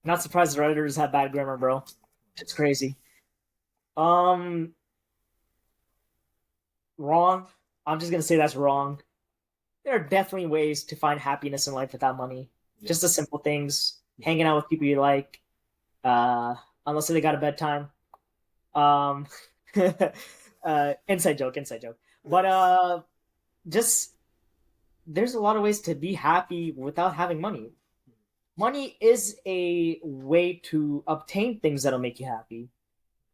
Not surprised the Redditors have bad grammar, bro. It's crazy. Um, Wrong. I'm just gonna say that's wrong. There are definitely ways to find happiness in life without money. Yeah. Just the simple things, hanging out with people you like, uh, unless they got a bedtime. Um, inside joke, inside joke. But just there's a lot of ways to be happy without having money. Money is a way to obtain things that'll make you happy.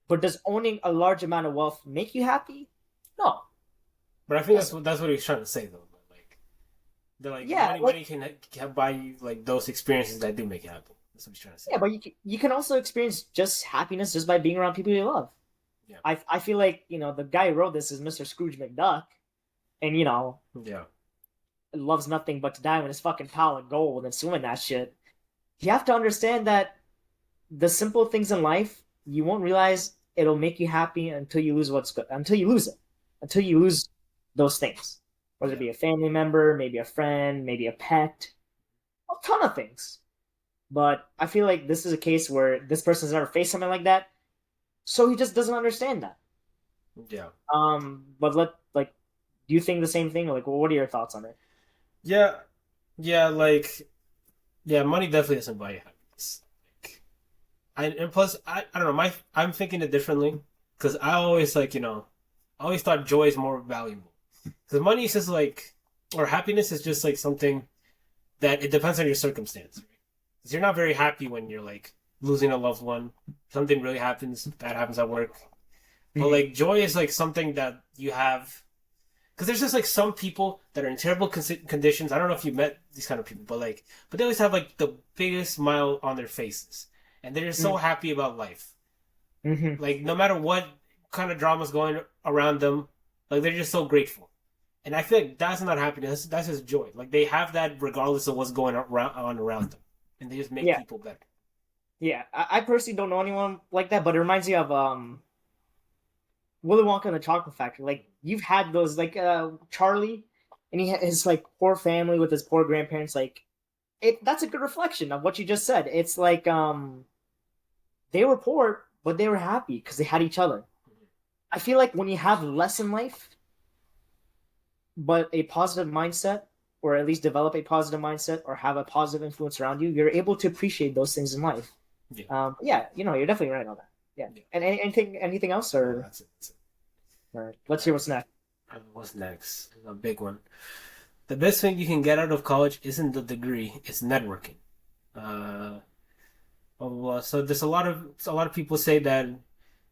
But does owning a large amount of wealth make you happy? No. But I think that's what he's trying to say though. Like they're like Yeah, money can buy you like those experiences that do make you happy. That's what he's trying to say. yeah, but you can also experience just happiness just by being around people you love. Yeah. I feel like the guy who wrote this is Mr. Scrooge McDuck, and Yeah. loves nothing but to dive in his fucking pile of gold and swim in that shit. You have to understand that the simple things in life you won't realize it'll make you happy until you lose what's good. Until you lose it. Until you lose those things. Whether it Yeah. be a family member, maybe a friend, maybe a pet, a ton of things. But I feel like this is a case where this person's never faced something like that, so he just doesn't understand that. Yeah. But do you think the same thing? Like, well, what are your thoughts on it? Yeah. Yeah. Like yeah, money definitely doesn't buy you happiness. Like, and plus I don't know I'm thinking it differently because I always I always thought joy is more valuable because money is just like or happiness is just like something that it depends on your circumstance. Right? Because you're not very happy when you're like losing a loved one, something really happens, bad happens at work. But Mhm. like joy is like something that you have because there's just like some people that are in terrible conditions. I don't know if you met these kind of people, but they always have like the biggest smile on their faces, and they're just so happy about life. Mhm. Like no matter what kind of drama's going around them, like they're just so grateful. And I feel like that's not happiness. That's just joy. Like they have that regardless of what's going on around them, and they just make Yeah, people better. yeah. I personally don't know anyone like that, but it reminds me of Willy Wonka and the Chocolate Factory. Like you've had those, like Charlie, and his like poor family with his poor grandparents. Like it, that's a good reflection of what you just said. It's like they were poor, but they were happy because they had each other. I feel like when you have less in life, but a positive mindset, or at least develop a positive mindset, or have a positive influence around you, you're able to appreciate those things in life. Yeah, Yeah, you're definitely right on that. Yeah. yeah. And anything else, No, or, that's it. That's it. or let's hear what's next. What's next? A big one. The best thing you can get out of college isn't the degree; it's networking. Uh, so there's a lot of people say that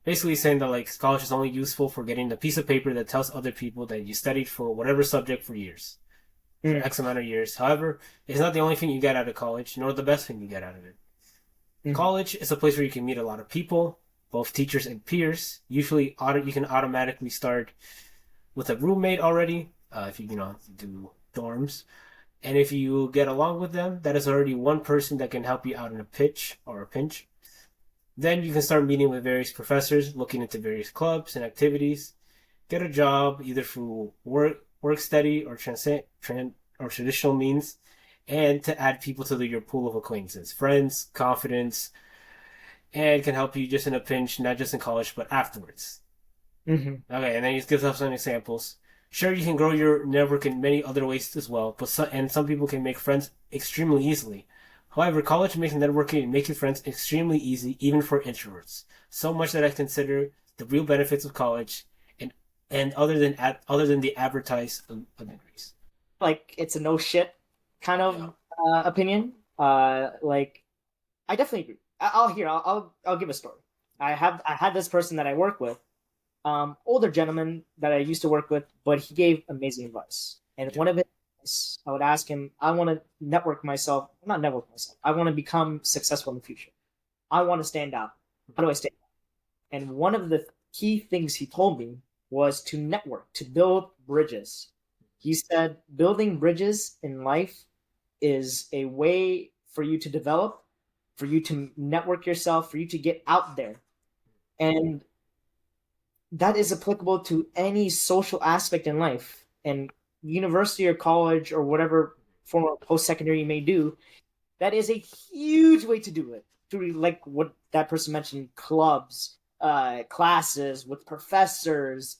basically saying that like college is only useful for getting the piece of paper that tells other people that you studied for whatever subject for years, for Mm, X amount of years. However, it's not the only thing you get out of college, nor the best thing you get out of it. mhm, College is a place where you can meet a lot of people, both teachers and peers. Usually, you can automatically start with a roommate already if you do dorms. And if you get along with them, that is already one person that can help you out in a pitch or a pinch. Then you can start meeting with various professors, looking into various clubs and activities. Get a job either through work study or or traditional means, and to add people to your pool of acquaintances, friends, confidence, and can help you just in a pinch, not just in college but afterwards. mhm. Okay, and then he gives us some examples. Sure, you can grow your network in many other ways as well, but some people can make friends extremely easily. However, college makes networking and making friends extremely easy, even for introverts. So much that I consider the real benefits of college, and other than the advertised degrees. Like it's a no shit kind Yeah, of opinion. Like I definitely agree. I'll give a story. I had this person that I work with, older gentleman that I used to work with, but he gave amazing advice. And yeah, one of it, I would ask him, I want to network myself, not network myself. I want to become successful in the future. I want to stand out. How do I stand out? And one of the key things he told me was to network, to build bridges. He said building bridges in life is a way for you to develop, for you to network yourself, for you to get out there. And that is applicable to any social aspect in life. And university or college or whatever form of post secondary you may do, that is a huge way to do it. Through like what that person mentioned, clubs, classes, with professors,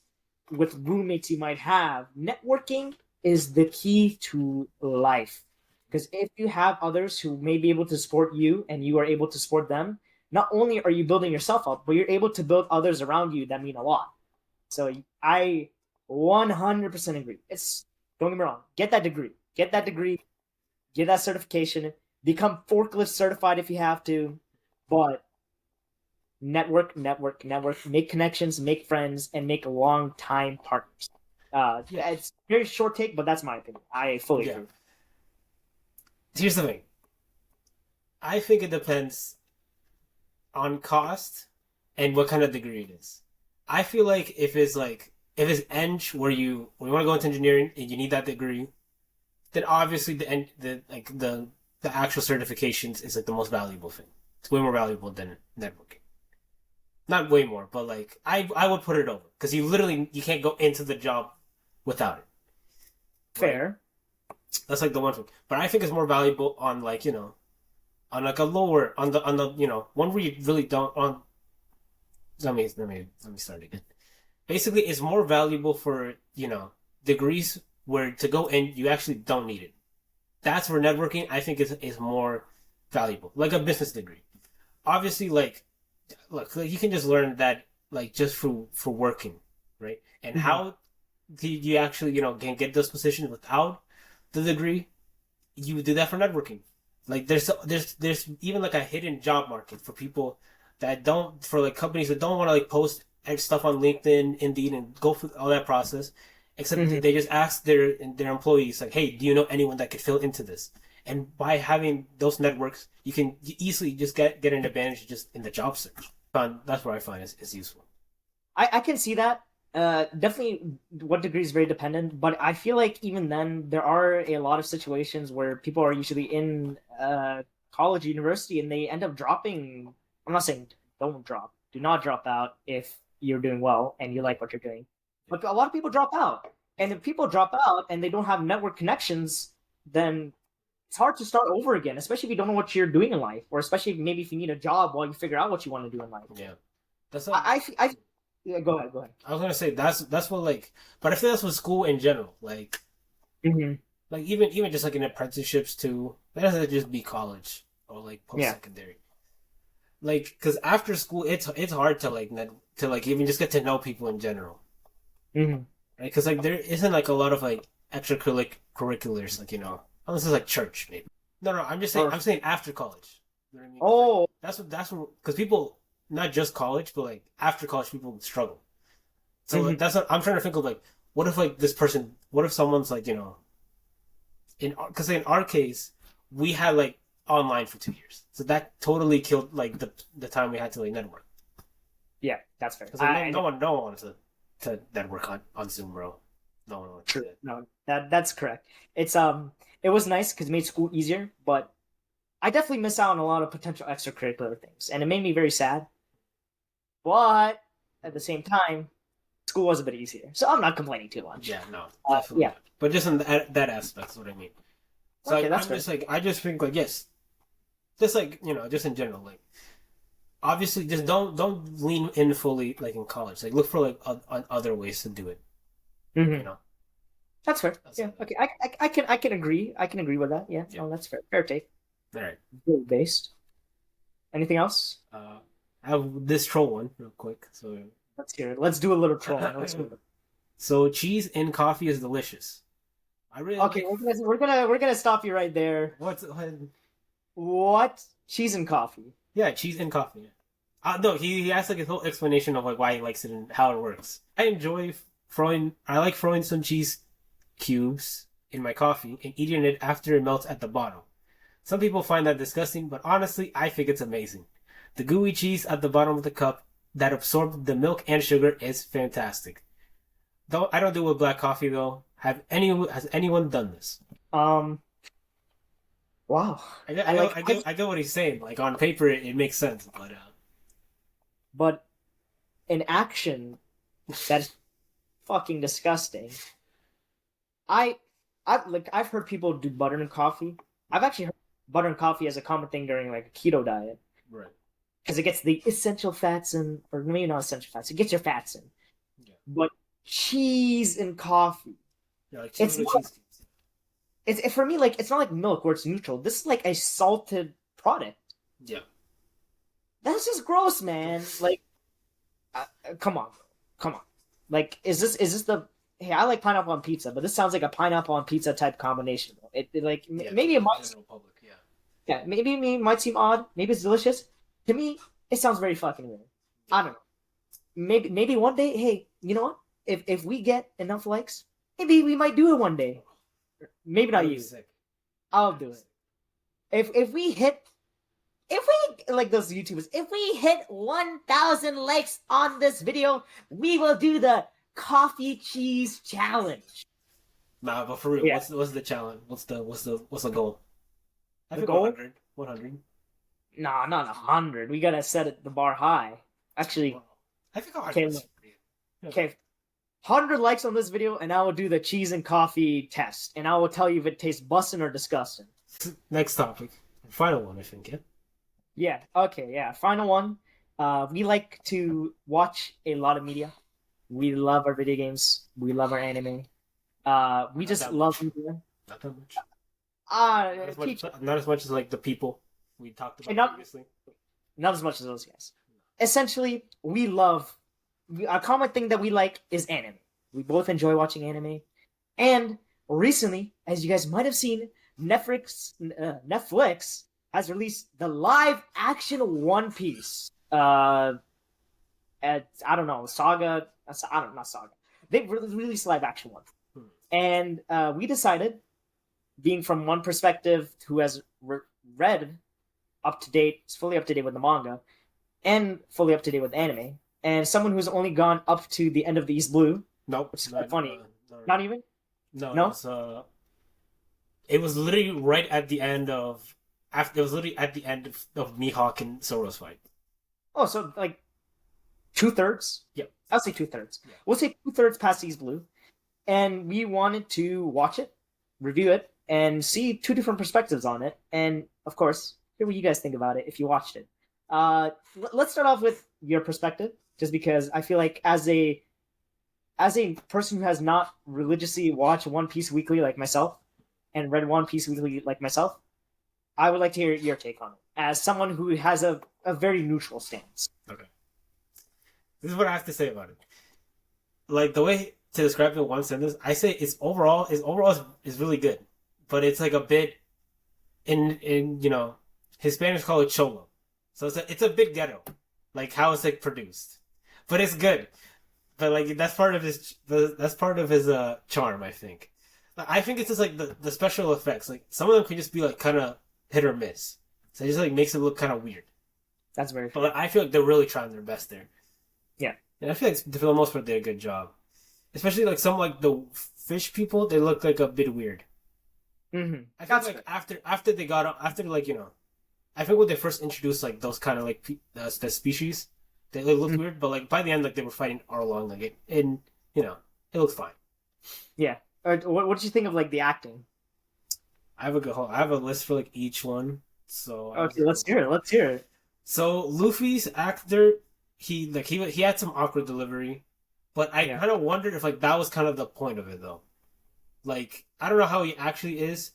with roommates you might have. Networking is the key to life. Because if you have others who may be able to support you and you are able to support them, not only are you building yourself up, but you're able to build others around you that mean a lot. So I 100% agree. It's don't get me wrong. Get that degree. Get that certification. Become forklift certified if you have to. But network. Make connections, make friends, and make long time partners. It's very short take, but that's my opinion. I fully Yeah. agree. Here's the thing. I think it depends on cost and what kind of degree it is. I feel like if it's eng where you want to go into engineering and you need that degree, then obviously the actual certifications is like the most valuable thing. It's way more valuable than networking. Not way more, but like I would put it over because you can't go into the job without it. Right? Fair. That's like the one thing. But I think it's more valuable on on like a lower on the one where you really don't on. Let me start again. Basically, it's more valuable for degrees where to go in you actually don't need it. That's where networking I think is more valuable, like a business degree. Obviously, like you can just learn that like just for working, right? And Mm-hmm. how do you actually can get those positions without the degree? You do that for networking. Like there's even like a hidden job market for people that don't for like companies that don't want to like post stuff on LinkedIn, Indeed, and go through all that process. Except Mm-hmm. they just ask their employees like, "Hey, do you know anyone that could fill into this?" And by having those networks, you can easily just get an advantage just in the job search. That's what I find is useful. I can see that. Definitely, what degree is very dependent, but I feel like even then, there are a lot of situations where people are usually in college, university, and they end up dropping. I'm not saying don't drop, do not drop out if you're doing well and you like what you're doing, but a lot of people drop out, and if people drop out and they don't have network connections, then it's hard to start over again, especially if you don't know what you're doing in life, or especially maybe if you need a job while you figure out what you want to do in life. Yeah, that's not. I yeah, go ahead, go ahead. I was gonna say that's what like, but I think that's what school in general Hmm. like even just like in apprenticeships too. That doesn't just be college or like post Yeah. secondary. Like, because after school, it's hard to to like even just get to know people in general, Hmm. right? Because like there isn't like a lot of like extracurriculars, like unless it's like church maybe. No, I'm just saying Or after college. You know what I mean? 'Cause, like, oh, that's what because people not just college, but like after college people struggle. So like, hmm, that's what I'm trying to think of like what if like this person, what if someone's like in because in our case we had like online for 2 years, so that totally killed like the time we had to like network. yeah, that's fair. Because like no one wanted to network on Zoom, bro. No one wanted to do True. that. No, that's correct. It's it was nice because it made school easier, but I definitely miss out on a lot of potential extracurricular things, and it made me very sad. But at the same time, school was a bit easier, so I'm not complaining too much. Yeah, no, definitely Yeah. not. But just in that aspect is what I mean. So Okay, like, that's I'm fair. just like I just think like yes, just like just in general like obviously just don't lean in fully like in college. Like look for like other ways to do it. You Hmm. know. That's fair. That's Yeah. it. Okay. I can agree. I can agree with that. Yeah. Yeah. No, that's fair. Fair take. All right. Goal based. Anything else? I have this troll one real quick. So Let's hear it. Let's do a little trolling. Let's do it. so cheese in coffee is delicious. I really Okay, like we're gonna stop you right there. what What? Cheese and coffee. yeah, cheese in coffee. No, he has like a whole explanation of like why he likes it and how it works. I like throwing some cheese cubes in my coffee and eating it after it melts at the bottom. Some people find that disgusting, but honestly, I think it's amazing. The gooey cheese at the bottom of the cup that absorbed the milk and sugar is fantastic. Though I don't do it with black coffee though. Has anyone done this? Um, Wow. I get, I I like get, I get, I get what he's saying. Like on paper, it makes sense, but but in action, that's fucking disgusting. I I've heard people do butter and coffee. I've actually heard butter and coffee as a common thing during like a keto diet right. because it gets the essential fats in, or maybe not essential fats. It gets your fats in. Yeah, But cheese and coffee, yeah, like two it's little not. cheese cubes. For me like it's not like milk where it's neutral. This is like a salted product. Yeah, That's just gross, man. Like, come on, come on. Like, is this the? Hey, I like pineapple on pizza, but this sounds like a pineapple on pizza type combination. Like yeah, to maybe it the might, general public. Yeah, yeah, maybe it might seem odd. Maybe it's delicious. To me, it sounds very fucking weird. yeah. I don't know. Maybe one day. Hey, you know what? If we get enough likes, maybe we might do it one day. Maybe not That'd be you. sick. I'll That'd do be it. sick. If we hit if we like those YouTubers, if we hit 1,000 likes on this video, we will do the coffee cheese challenge. Nah, but for real, Yeah, what's the challenge? What's the goal? I the think goal? 100. 100. Nah, not 100. We gotta set it the bar high. Actually, Wow. I think 100 okay, is pretty good. okay, 100 likes on this video, and I will do the cheese and coffee test, and I will tell you if it tastes bussin' or disgusting. Next topic. Final one, I think, yeah? Yeah. Okay. Yeah. Final one. We like to watch a lot of media. We love our video games. We love our anime. We Not just that love much. media. Not that much. Teach Not as much as like the people we talked about not previously. not as much as those guys. Essentially, we love a common thing that we like is anime. We both enjoy watching anime, and recently, as you guys might have seen, Netflix has released the live action One Piece. At I don't know Saga. I don't not Saga. They released live action one, Hmm. and we decided, being from one perspective who has read up to date, fully up to date with the manga, and fully up to date with anime, and someone who's only gone up to the end of the East Blue, Nope. which is quite Not, funny. no, Not even? no, No? it was literally right at the end of after it was literally at the end of Mihawk and Zoro's fight. Oh, so like 2/3? Yep. I'll say 2/3. Yeah. We'll say 2/3 past East Blue. And we wanted to watch it, review it, and see two different perspectives on it. And of course, hear what you guys think about it if you watched it. Let's start off with your perspective, just because I feel like as a person who has not religiously watched One Piece weekly like myself, and read One Piece weekly like myself, I would like to hear your take on it as someone who has a very neutral stance. Okay. This is what I have to say about it. Like the way to describe it in one sentence, I say is really good, but it's like a bit in Hispanics call it cholo, so it's a bit ghetto, like how it's like produced, but it's good. But like that's part of his charm, I think. I think it's just like the special effects. Like some of them can just be like kind of hit or miss, so it just like makes it look kind of weird. That's very But fair. like, I feel like they're really trying their best there. Yeah. And I feel like for the most part they did a good job. Especially like some like the fish people, they look like a bit weird. Mm-hmm. I think That's like fair. after they got after like I think when they first introduced like those kind of like the species, they looked Mhm. weird. But like by the end, like they were fighting Arlong, like it, and it looks fine. Yeah. What did you think of like the acting? I have a list for like each one. So I'll Okay, just let's go. hear it. Let's hear it. So Luffy's actor, he had some awkward delivery, but I Yeah. kind of wondered if like that was kind of the point of it though. Like I don't know how he actually is.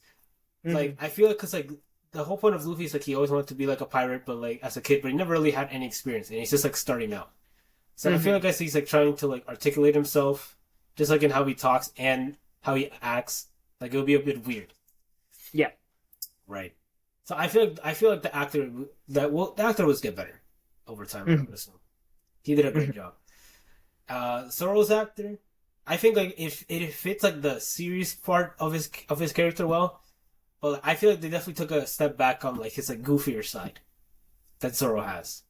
Like Mm-hmm. I feel like because like the whole point of Luffy is like he always wanted to be like a pirate, but like as a kid, but he never really had any experience, and he's just like starting out. So I feel Mm-hmm. like he's like trying to like articulate himself, just like in how he talks and how he acts. Like it would be a bit weird, Yeah. right? So I feel like the actor was get better over time. I Mm-hmm. would assume he did a great Mm-hmm. job. Zoro's actor, I think like if it fits like the serious part of his character well, but I feel like they definitely took a step back on like his like goofier side that Zoro has.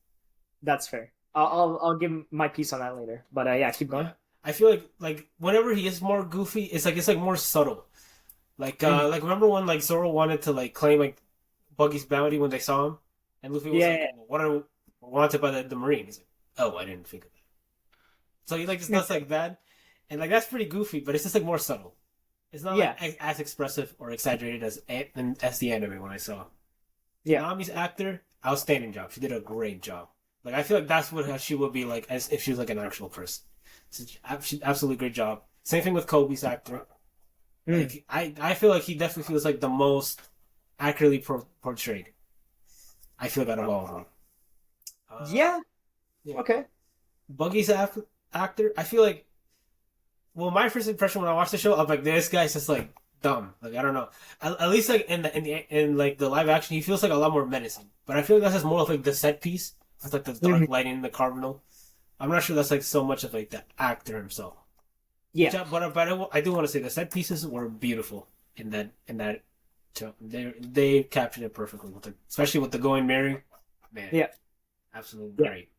That's fair. I'll give my piece on that later. But yeah, keep going. Yeah, I feel like whenever he is more goofy, it's like more subtle. Mm-hmm. Like remember when like Zoro wanted to like claim like Buggy's bounty when they saw him, and Luffy was like, Yeah. well, "What are wanted by the Marine?" He's like, "Oh, I didn't think of that." So he like just does like that, and like that's pretty goofy, but it's just like more subtle. It's not Yeah. like as expressive or exaggerated as the anime when I saw. Yeah. Nami's actor, outstanding job. She did a great job. Like I feel like that's what she would be like as if she was like an actual person. So she absolutely great job. Same thing with Kobe's actor. Mm. Like I feel like he definitely feels like the most accurately portrayed. I feel that of all of them. Yeah. Yeah. Okay. Buggy's actor, I feel like. Well, my first impression when I watched the show, I'm like, this guy's just like dumb. Like I don't know. At least like in like the live action, he feels like a lot more menacing. But I feel like that's just more of like the set piece. It's like the dark Mhm. lighting in the cardinal. I'm not sure that's like so much of like the actor himself. Yeah. I do want to say the set pieces were beautiful in that show. They captured it perfectly with especially with the going Mary, man. Yeah. Absolutely Yeah. great.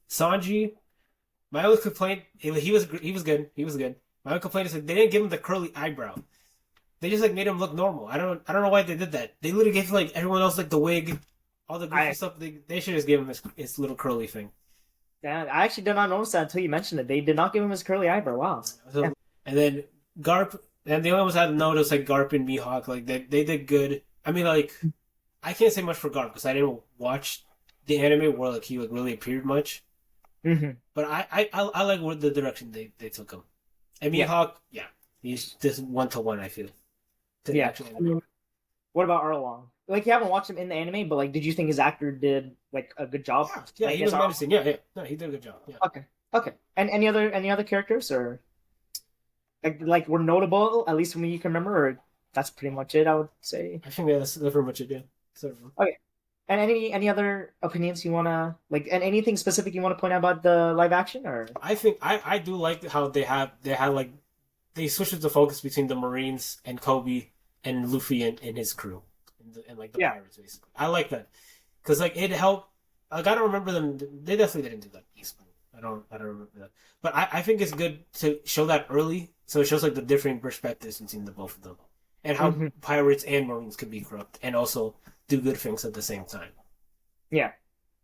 Sanji, my only complaint, he was good. He was good. My only complaint is like they didn't give him the curly eyebrow. They just like made him look normal. I don't know why they did that. They literally gave like everyone else like the wig, all the goofy I stuff. They should just give him his little curly thing. yeah, I actually did not notice that until you mentioned it. They did not give him his curly eyebrow. Wow. Yeah. So, and then Garp, and the only ones I had noticed like Garp and Mihawk, like they did good. I mean, like I can't say much for Garp because I didn't watch the anime where like he like really appeared much. Hmm. But I like what the direction they took him. And Yeah. Mihawk, yeah, he's just 1-to-1. I feel. To the Yeah. actual I anime. mean, what about Arlong? Like you haven't watched him in the anime, but like, did you think his actor did like a good job? Yeah, Like, he as was Arlong? menacing. Yeah. No, he did a good job. Yeah. Okay. Okay. And any other characters or like were notable at least from me you can remember, or that's pretty much it? I would say. I think that's pretty much it. Yeah. So, Okay. And any other opinions you wanna like, and anything specific you want to point out about the live action or? I think I do like how they had like they switched the focus between the Marines and Kobe and Luffy and his crew and like the Yeah. pirates basically. I like that because like it helped. Like, I don't remember them. They definitely didn't do that. I don't remember that. But I think it's good to show that early, so it shows like the different perspectives between the both of them, and how Hmm. pirates and Marines could be corrupt and also do good things at the same time. Yeah.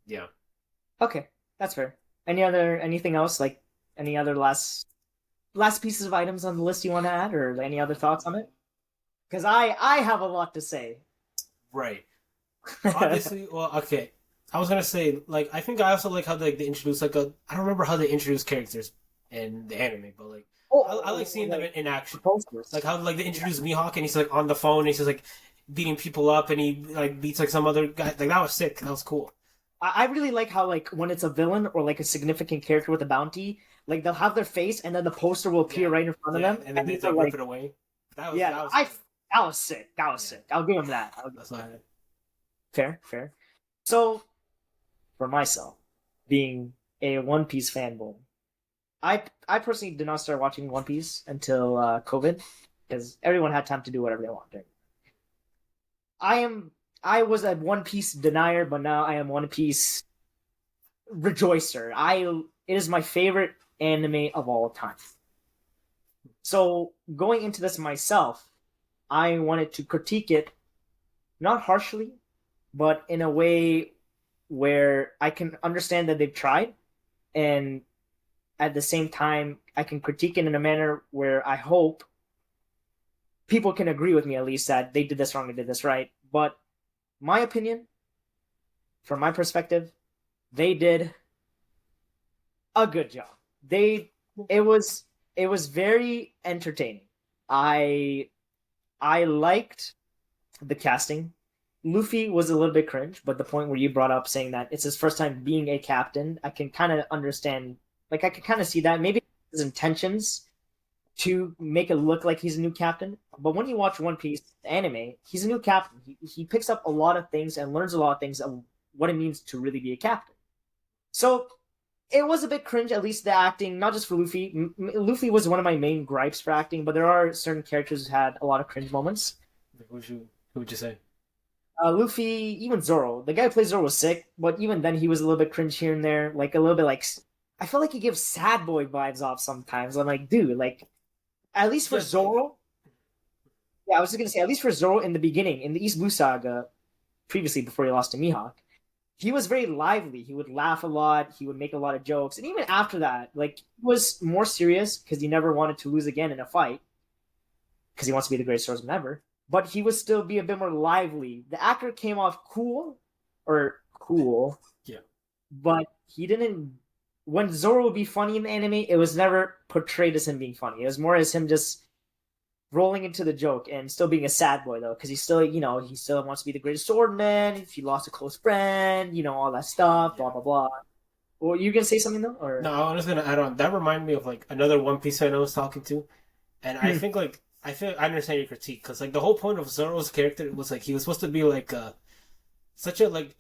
Yeah. Okay. That's fair. Anything else like any other last pieces of items on the list you want to add, or any other thoughts on it? Because I have a lot to say. Right. Obviously, well, okay. I was gonna say, like, I think I also like how they introduce like a. I don't remember how they introduce characters in the anime, but like, I like seeing them in action. posters. Like how like they introduce Mihawk and he's like on the phone and he's just like beating people up and he like beats like some other guy. Like that was sick. That was cool. I really like how like when it's a villain or like a significant character with a bounty, like they'll have their face and then the poster will appear Yeah. right in front of Yeah, them, and then they they're like rip it away. yeah, That was that was sick. That was Yeah. sick. I'll give him that. that's not it. Fair, fair. So, for myself, being a One Piece fanboy, I personally did not start watching One Piece until COVID because everyone had time to do whatever they wanted. I was a One Piece denier, but now I am One Piece rejoicer. It is my favorite anime of all time. So going into this myself, I wanted to critique it not harshly, but in a way where I can understand that they've tried, and at the same time, I can critique it in a manner where I hope people can agree with me at least that they did this wrong, they did this right. But my opinion, from my perspective, they did a good job. They it was very entertaining. I I liked the casting. Luffy was a little bit cringe, but the point where you brought up saying that it's his first time being a captain, I can kind of understand. Like I can kind of see that maybe his intentions to make it look like he's a new captain. But when you watch One Piece anime, he's a new captain. He picks up a lot of things and learns a lot of things of what it means to really be a captain. So it was a bit cringe, at least the acting, not just for Luffy. Luffy was one of my main gripes for acting, but there are certain characters who had a lot of cringe moments. Who would you say? Luffy, even Zoro. The guy who plays Zoro was sick, but even then he was a little bit cringe here and there. Like a little bit like I feel like he gives sad boy vibes off sometimes. I'm like, dude, like at least for Yeah. Zoro. Yeah, I was just gonna say, at least for Zoro in the beginning, in the East Blue Saga, previously before he lost to Mihawk. He was very lively. He would laugh a lot. He would make a lot of jokes, and even after that, like he was more serious because he never wanted to lose again in a fight because he wants to be the greatest swordsman ever. But he would still be a bit more lively. The actor came off cool, Yeah. but he didn't. When Zoro would be funny in the anime, it was never portrayed as him being funny. It was more as him just rolling into the joke and still being a sad boy though, because he still, he still wants to be the greatest swordman. If he lost a close friend, all that stuff, blah blah blah. Well, you gonna say something though, or No, I was gonna add on. That reminded me of like another One Piece fan I was talking to, and I think like I understand your critique because like the whole point of Zoro's character was like he was supposed to be like such a like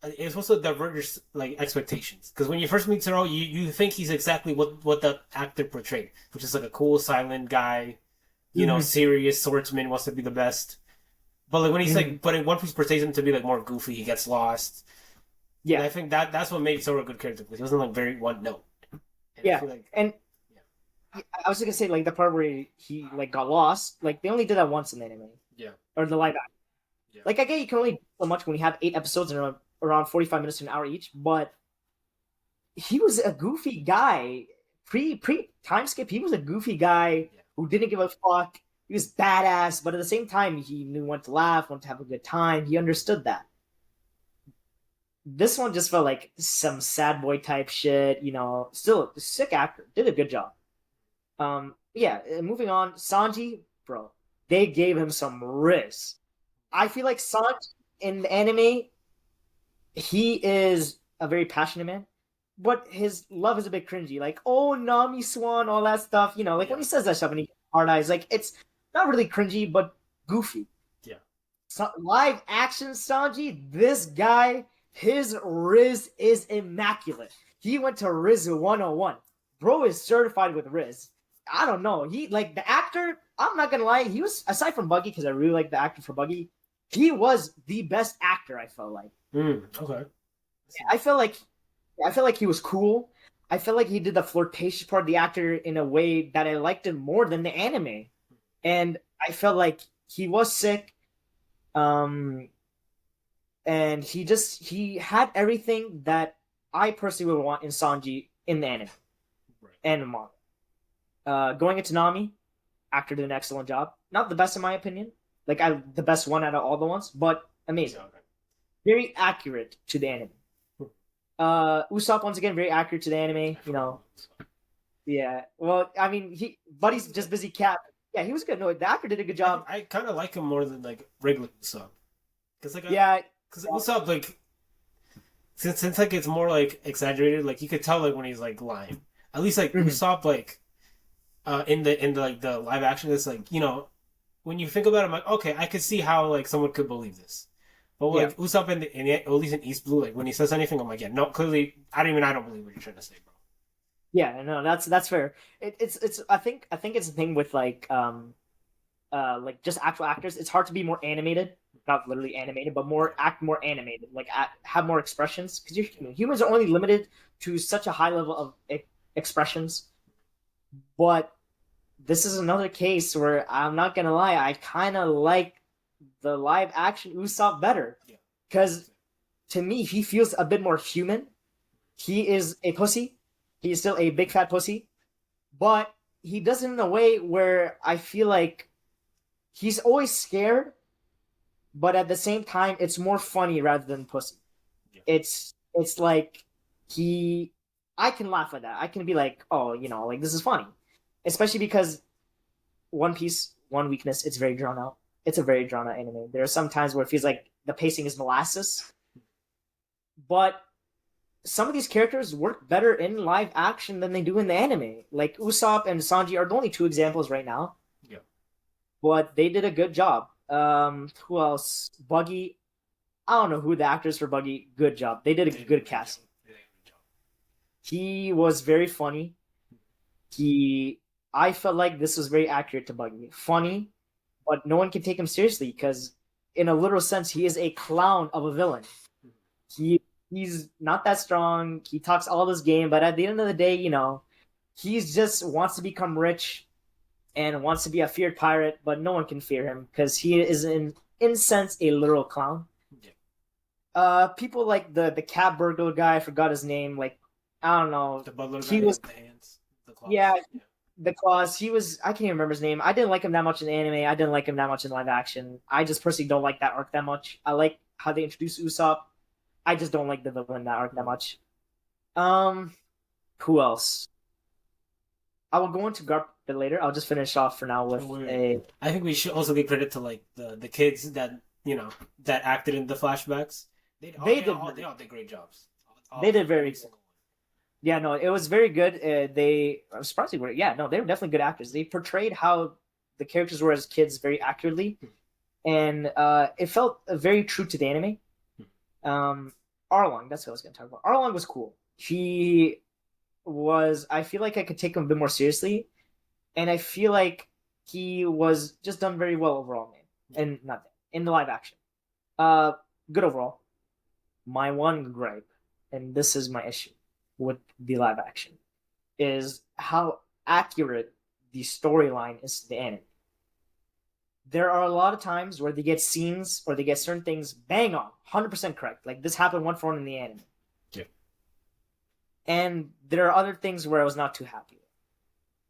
it was supposed to diverge like expectations because when you first meet Zoro, you think he's exactly what the actor portrayed, which is like a cool silent guy, serious swordsman, wants to be the best. But like when he's like, but in One Piece portrays him to be like more goofy, he gets lost. yeah, And I think that's what made Zoro a good character because he wasn't like very one note. And yeah, and I was gonna say like the part where he like got lost, like they only did that once in the anime, yeah, or the live action. yeah, Like I get you can only do so much when you have 8 episodes and around 45 minutes to an hour each, but he was a goofy guy. Pre time skip, he was a goofy guy who didn't give a fuck. He was badass, but at the same time, he knew when to laugh, when to have a good time. He understood that. This one just felt like some sad boy type shit. Still a sick actor, did a good job. Yeah. Moving on, Sanji, bro, they gave him some risk. I feel like Sanji in the anime, he is a very passionate man, but his love is a bit cringy. Like, oh, Nami Swan, all that stuff. Like when he says that stuff and he hard eyes, like it's not really cringy, but goofy. yeah. So, live action Sanji, this guy, his Riz is immaculate. He went to Riz 101. Bro is certified with Riz. I don't know. He like the actor. I'm not gonna lie. He was aside from Buggy because I really like the actor for Buggy. He was the best actor. I felt like. Okay. I felt like he was cool. I felt like he did the flirtatious part of the actor in a way that I liked him more than the anime, and I felt like he was sick. And he had everything that I personally would want in Sanji in the anime and the manga. Going into Nami, actor did an excellent job. Not the best in my opinion, like the best one out of all the ones, but amazing. Okay. Very accurate to the anime. Usopp once again very accurate to the anime. Yeah. Well, I mean, Buddy's just busy cat. Yeah, he was good. No, the actor did a good job. I kind of like him more than like regular Usopp, because like Yeah, because Usopp like since like it's more like exaggerated, like you could tell like when he's like lying. At least like Usopp like in the like the live action, it's like when you think about it, I'm like okay, I could see how like someone could believe this. But like Usopp at least in East Blue, like when he says anything, I'm like, yeah, no, clearly, I don't believe what you're trying to say, bro. yeah, no, that's fair. It's I think it's the thing with like just actual actors. It's hard to be more animated, not literally animated, but more animated, like have more expressions because humans are only limited to such a high level of expressions. But this is another case where I'm not gonna lie, I kind of like the live action Usopp better because to me he feels a bit more human. He is a pussy. He is still a big fat pussy, but he does it in a way where I feel like he's always scared, but at the same time it's more funny rather than pussy. Yeah. It's like I can laugh at that. I can be like, oh, like this is funny, especially because One Piece, one weakness, it's very drawn out. It's a very drawn out anime. There are some times where it feels like the pacing is molasses, but some of these characters work better in live action than they do in the anime. Like Usopp and Sanji are the only two examples right now. Yeah, but they did a good job. Who else? Buggy. I don't know who the actors for Buggy. Good job. They did a good casting. He was very funny. I felt like this was very accurate to Buggy. Funny, but no one can take him seriously because, in a literal sense, he is a clown of a villain. He's not that strong. He talks all this game, but at the end of the day, he just wants to become rich and wants to be a feared pirate, but no one can fear him because he is in sense a literal clown. People like the cat burglar guy. I forgot his name. Like I don't know. The butler He guy was with the hands, the yeah, claws. Yeah. the claws. He was. I can't even remember his name. I didn't like him that much in the anime. I didn't like him that much in live action. I just personally don't like that arc that much. I like how they introduced Usopp. I just don't like the villain in that arc that much. Um, who else? I will go into Garp a bit later. I'll just finish off for now with a. I think we should also give credit to like the kids that that acted in the flashbacks. They did. They all did great jobs. They did very Every good. single Yeah, no, it was very good. They surprisingly were. Yeah, no, they were definitely good actors. They portrayed how the characters were as kids very accurately, and it felt very true to the anime. Arlong, that's what I was going to talk about. Arlong was cool. He was. I feel like I could take him a bit more seriously, and I feel like he was just done very well overall, man. And not in the live action. Uh, good overall. My one gripe, and this is my issue with the live action, is how accurate the storyline is to the anime. There are a lot of times where they get scenes or they get certain things bang on, 100% correct. Like this happened one for one in the anime. Yeah. And there are other things where I was not too happy with.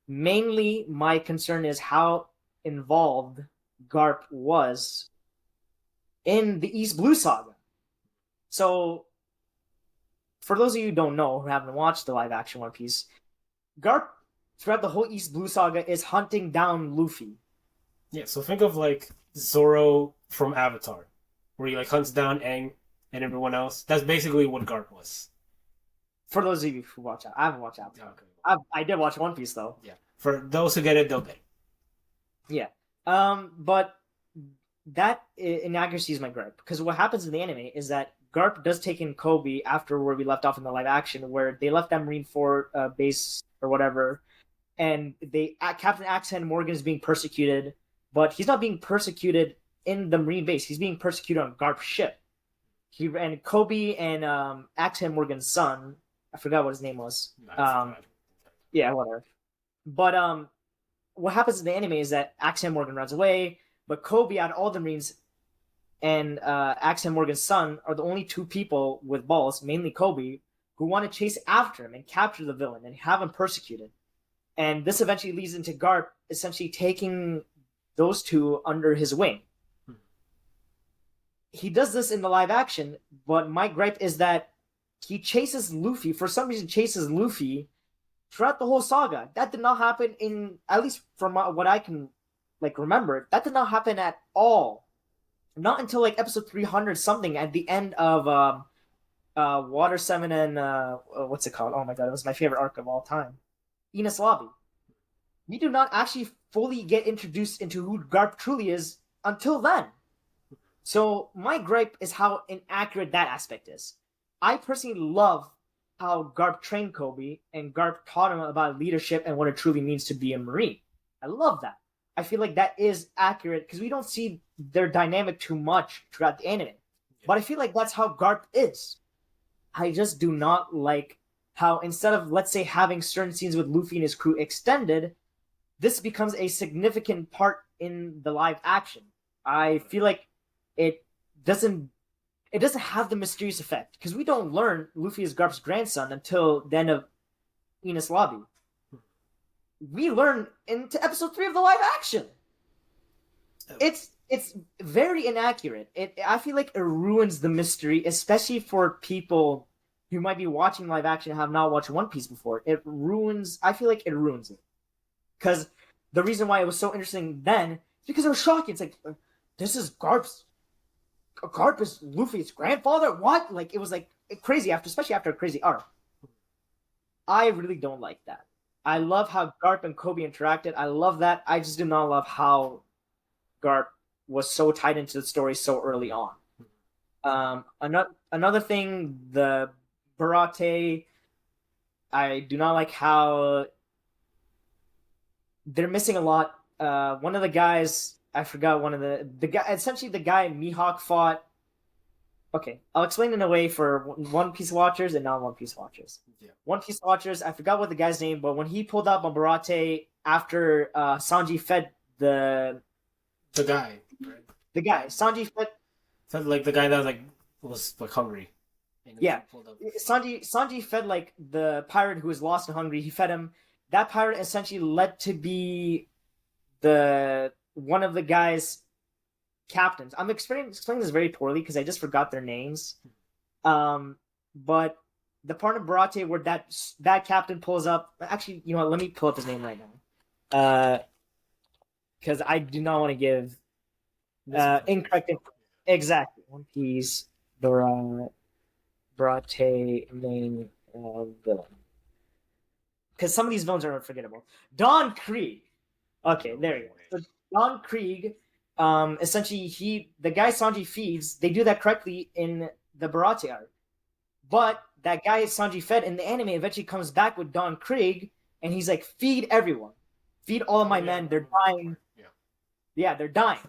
Mainly, my concern is how involved Garp was in the East Blue Saga. So, for those of you who don't know, who haven't watched the live action One Piece, Garp, throughout the whole East Blue Saga, is hunting down Luffy. Yeah, so think of like Zoro from Avatar, where he like hunts down Aang and everyone else. That's basically what Garp was. For those of you who watch, I haven't watched Avatar. Okay. I did watch One Piece though. Yeah. For those who get it, they'll get it. Yeah. But that inaccuracy is my gripe because what happens in the anime is that Garp does take in Kobe after where we left off in the live action, where they left that Marine Fort base or whatever, and Captain Axon Morgan is being persecuted, but he's not being persecuted in the Marine base. He's being persecuted on Garp's ship. And Kobe and Axon Morgan's son, I forgot what his name was. Yeah, whatever. But what happens in the anime is that Axon Morgan runs away, but Kobe out of all the Marines and Axon Morgan's son are the only two people with balls, mainly Kobe, who want to chase after him and capture the villain and have him persecuted. And this eventually leads into Garp essentially taking those two under his wing. He does this in the live action, but my gripe is that he chases Luffy, for some reason chases Luffy throughout the whole saga. That did not happen in, at least from what I can like remember, that did not happen at all. Not until like episode 300 something at the end of Water 7 and what's it called? Oh my god, it was my favorite arc of all time. Enies Lobby. We do not actually fully get introduced into who Garp truly is until then. So my gripe is how inaccurate that aspect is. I personally love how Garp trained Kobe and Garp taught him about leadership and what it truly means to be a Marine. I love that. I feel like that is accurate because we don't see their dynamic too much throughout the anime. But I feel like that's how Garp is. I just do not like how instead of, let's say, having certain scenes with Luffy and his crew extended, this becomes a significant part in the live action. I feel like it doesn't have the mysterious effect because we don't learn Luffy is Garp's grandson until the end of Enies Lobby. We learn into episode 3 of the live action. It's very inaccurate. I feel like it ruins the mystery, especially for people who might be watching live action and have not watched One Piece before. I feel like it ruins it. Because the reason why it was so interesting then is because it was shocking. It's like, this is Garp is Luffy's grandfather? What? Like, it was like crazy especially after a crazy arc. I really don't like that. I love how Garp and Kobe interacted. I love that. I just do not love how Garp was so tied into the story so early on. Another thing, the Barate, I do not like how they're missing a lot. One of the guys, I forgot one of the guy, essentially the guy Mihawk fought. Okay, I'll explain in a way for One Piece watchers and non-One Piece watchers. Yeah. One Piece watchers, I forgot what the guy's name, but when he pulled up on Barate after Sanji fed the guy, right? The guy, Sanji fed. So like the guy that was like was like hungry, and Yeah, he pulled up. Sanji fed like the pirate who was lost and hungry. He fed him. That pirate essentially led to be the one of the guys captains. I'm explaining this very poorly because I just forgot their names. But the part of Barate where that captain pulls up. Actually, you know what? Let me pull up his name right now. Because I do not want to give incorrect. Exactly. One Piece Barate name of villain. Because some of these villains are unforgettable. Don Krieg. Okay, there you go. So Don Krieg, essentially, the guy Sanji feeds, they do that correctly in the Barate arc. But that guy Sanji fed in the anime eventually comes back with Don Krieg, and he's like, feed everyone. Feed all of my men. They're dying. Yeah, they're dying.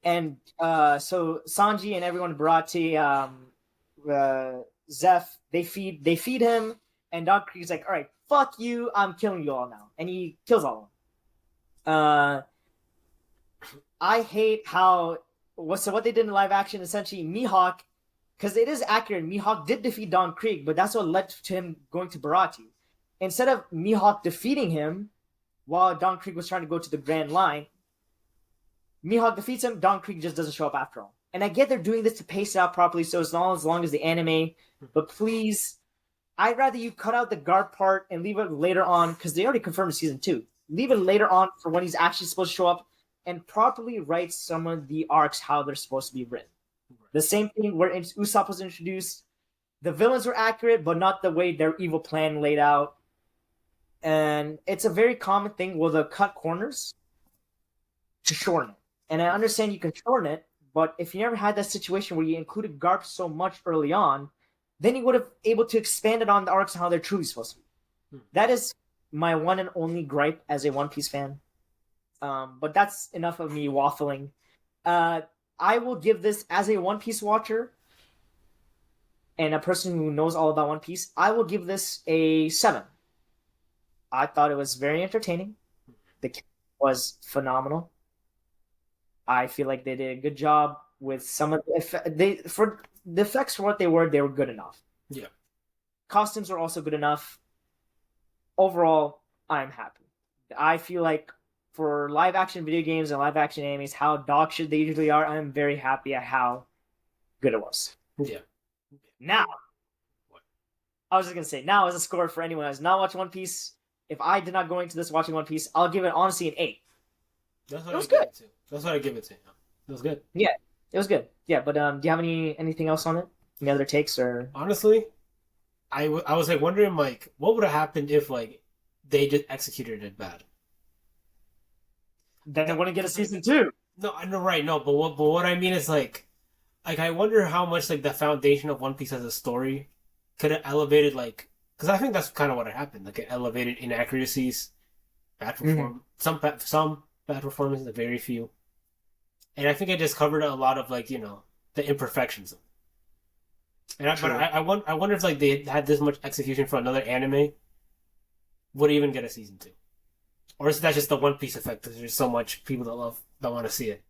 And so Sanji and everyone in Barate, Zeph, they feed him, and Don Krieg's like, all right, fuck you, I'm killing you all now. And he kills all of them. I hate how what they did in live action. Essentially, Mihawk, because it is accurate. Mihawk did defeat Don Krieg, but that's what led to him going to Barati. Instead of Mihawk defeating him while Don Krieg was trying to go to the Grand Line, Mihawk defeats him. Don Krieg just doesn't show up after all. And I get they're doing this to pace it out properly, so as long as the anime. But please, I'd rather you cut out the guard part and leave it later on, because they already confirmed season 2. Leave it later on for when he's actually supposed to show up, and properly write some of the arcs how they're supposed to be written. The same thing where Usopp was introduced. The villains were accurate, but not the way their evil plan laid out. And it's a very common thing where they'll cut corners to shorten it. And I understand you can shorten it, but if you never had that situation where you included Garp so much early on, then you would have able to expand it on the arcs and how they're truly supposed to be. That is my one and only gripe as a One Piece fan. But that's enough of me waffling. I will give this, as a One Piece watcher and a person who knows all about One Piece, I will give this a 7. I thought it was very entertaining. The cast was phenomenal. I feel like they did a good job with some of for the effects for what they were good enough. Yeah. Costumes were also good enough. Overall, I'm happy. I feel like for live action video games and live action animes, how dog shit they usually are, I'm very happy at how good it was. Yeah. Now, I was just gonna say, now as a score for anyone who has not watched One Piece, if I did not go into this watching One Piece, I'll give it honestly an 8. That's what it was good. That's what I give it to. It was good. Yeah, it was good. Yeah, but do you have anything else on it? Any other takes or? Honestly, I was like wondering like what would have happened if like they just executed it bad. Then they wouldn't get a season 2. No, I know, right? No, but what I mean is like I wonder how much like the foundation of One Piece as a story could have elevated because I think that's kind of what happened. Like it elevated inaccuracies, bad perform some bad performances, very few, and I think it just covered a lot of the imperfections. And I wonder if they had this much execution for another anime, would even get a season 2. Or is that just the One Piece effect? Because there's so much people that want to see it.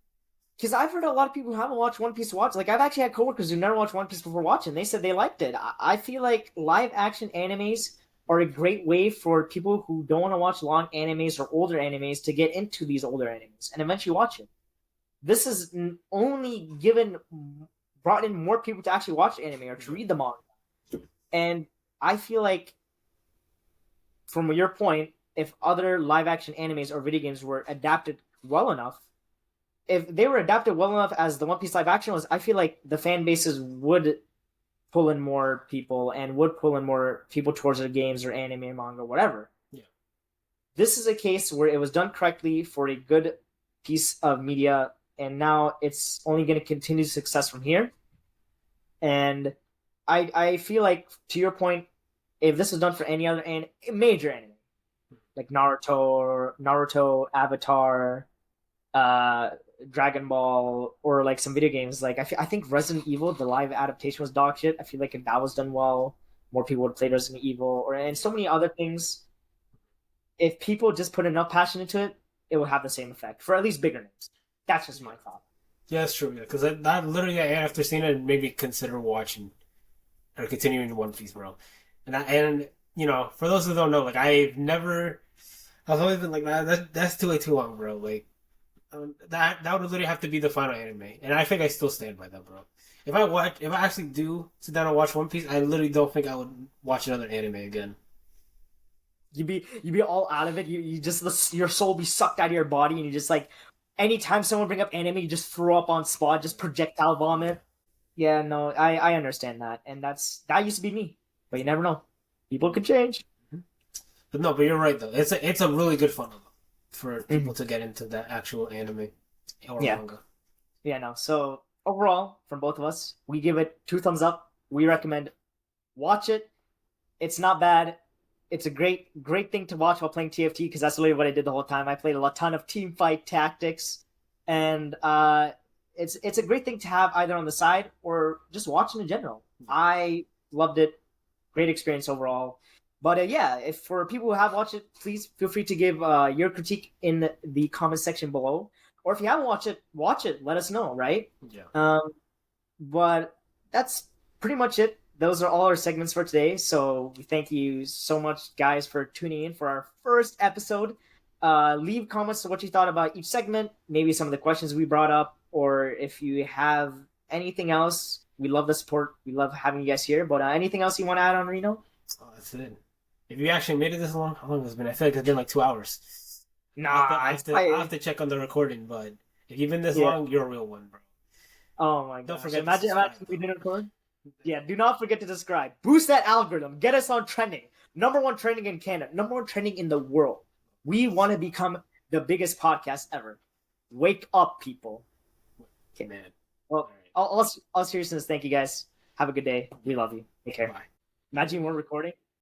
Because I've heard a lot of people who haven't watched One Piece watch. Like, I've actually had coworkers who never watched One Piece before watching. They said they liked it. I feel like live action animes are a great way for people who don't want to watch long animes or older animes to get into these older animes and eventually watch it. This has only brought in more people to actually watch anime or to read the manga. And I feel like, from your point, if other live action animes or video games were adapted well enough, if they were adapted well enough as the One Piece live action was, I feel like the fan bases would pull in more people and would pull in more people towards their games or anime, manga, whatever. Yeah. This is a case where it was done correctly for a good piece of media, and now it's only going to continue success from here. And I feel like, to your point, if this was done for any other major anime, like Naruto, Avatar, Dragon Ball, or like some video games, I think Resident Evil, the live adaptation, was dog shit. I feel like if that was done well, more people would play Resident Evil, and so many other things. If people just put enough passion into it, it would have the same effect for at least bigger names. That's just my thought. Yeah, that's true. Yeah, because that literally after seeing it, made me consider watching or continuing One Piece, bro. And you know, for those who don't know, like I've never, I've always been like, that's too too long, bro. Like that would literally have to be the final anime, and I think I still stand by that, bro. If I actually do sit down and watch One Piece, I literally don't think I would watch another anime again. You'd be all out of it. You just your soul be sucked out of your body, and you just like anytime someone bring up anime, you just throw up on spot, just projectile vomit. Yeah, no, I understand that, and that used to be me, but you never know. People could change. But no, but you're right though. It's a really good funnel for people Mhm. to get into that actual anime or Yeah, manga. yeah, no. So overall, from both of us, we give it 2 thumbs up. We recommend watch it. It's not bad. It's a great thing to watch while playing TFT because that's literally what I did the whole time. I played a ton of team fight tactics, and it's a great thing to have either on the side or just watching in general. I loved it. Great experience overall. But yeah, if for people who have watched it, please feel free to give your critique in the comment section below. Or if you haven't watched it, watch it. Let us know, right? Yeah. Um, but that's pretty much it. Those are all our segments for today. So we thank you so much, guys, for tuning in for our first episode. Leave comments to what you thought about each segment, maybe some of the questions we brought up, or if you have anything else. We love the support. We love having you guys here. But anything else you want to add on, Reno? Oh, that's it. If you actually made it this long, how long has it been? I feel like it's been like 2 hours. Nah, it's I I have to check on the recording, but if you've been this yeah. long, you're a real one, bro. Oh my Don't gosh! forget to Imagine subscribe, we though. didn't record. Yeah, do not forget to subscribe. Boost that algorithm. Get us on trending. Number one trending in Canada. Number one trending in the world. We want to become the biggest podcast ever. Wake up, people. Okay. Man. All Well, right. all seriousness, thank you guys. Have a good day. We love you. Take care. Bye. Imagine we're recording.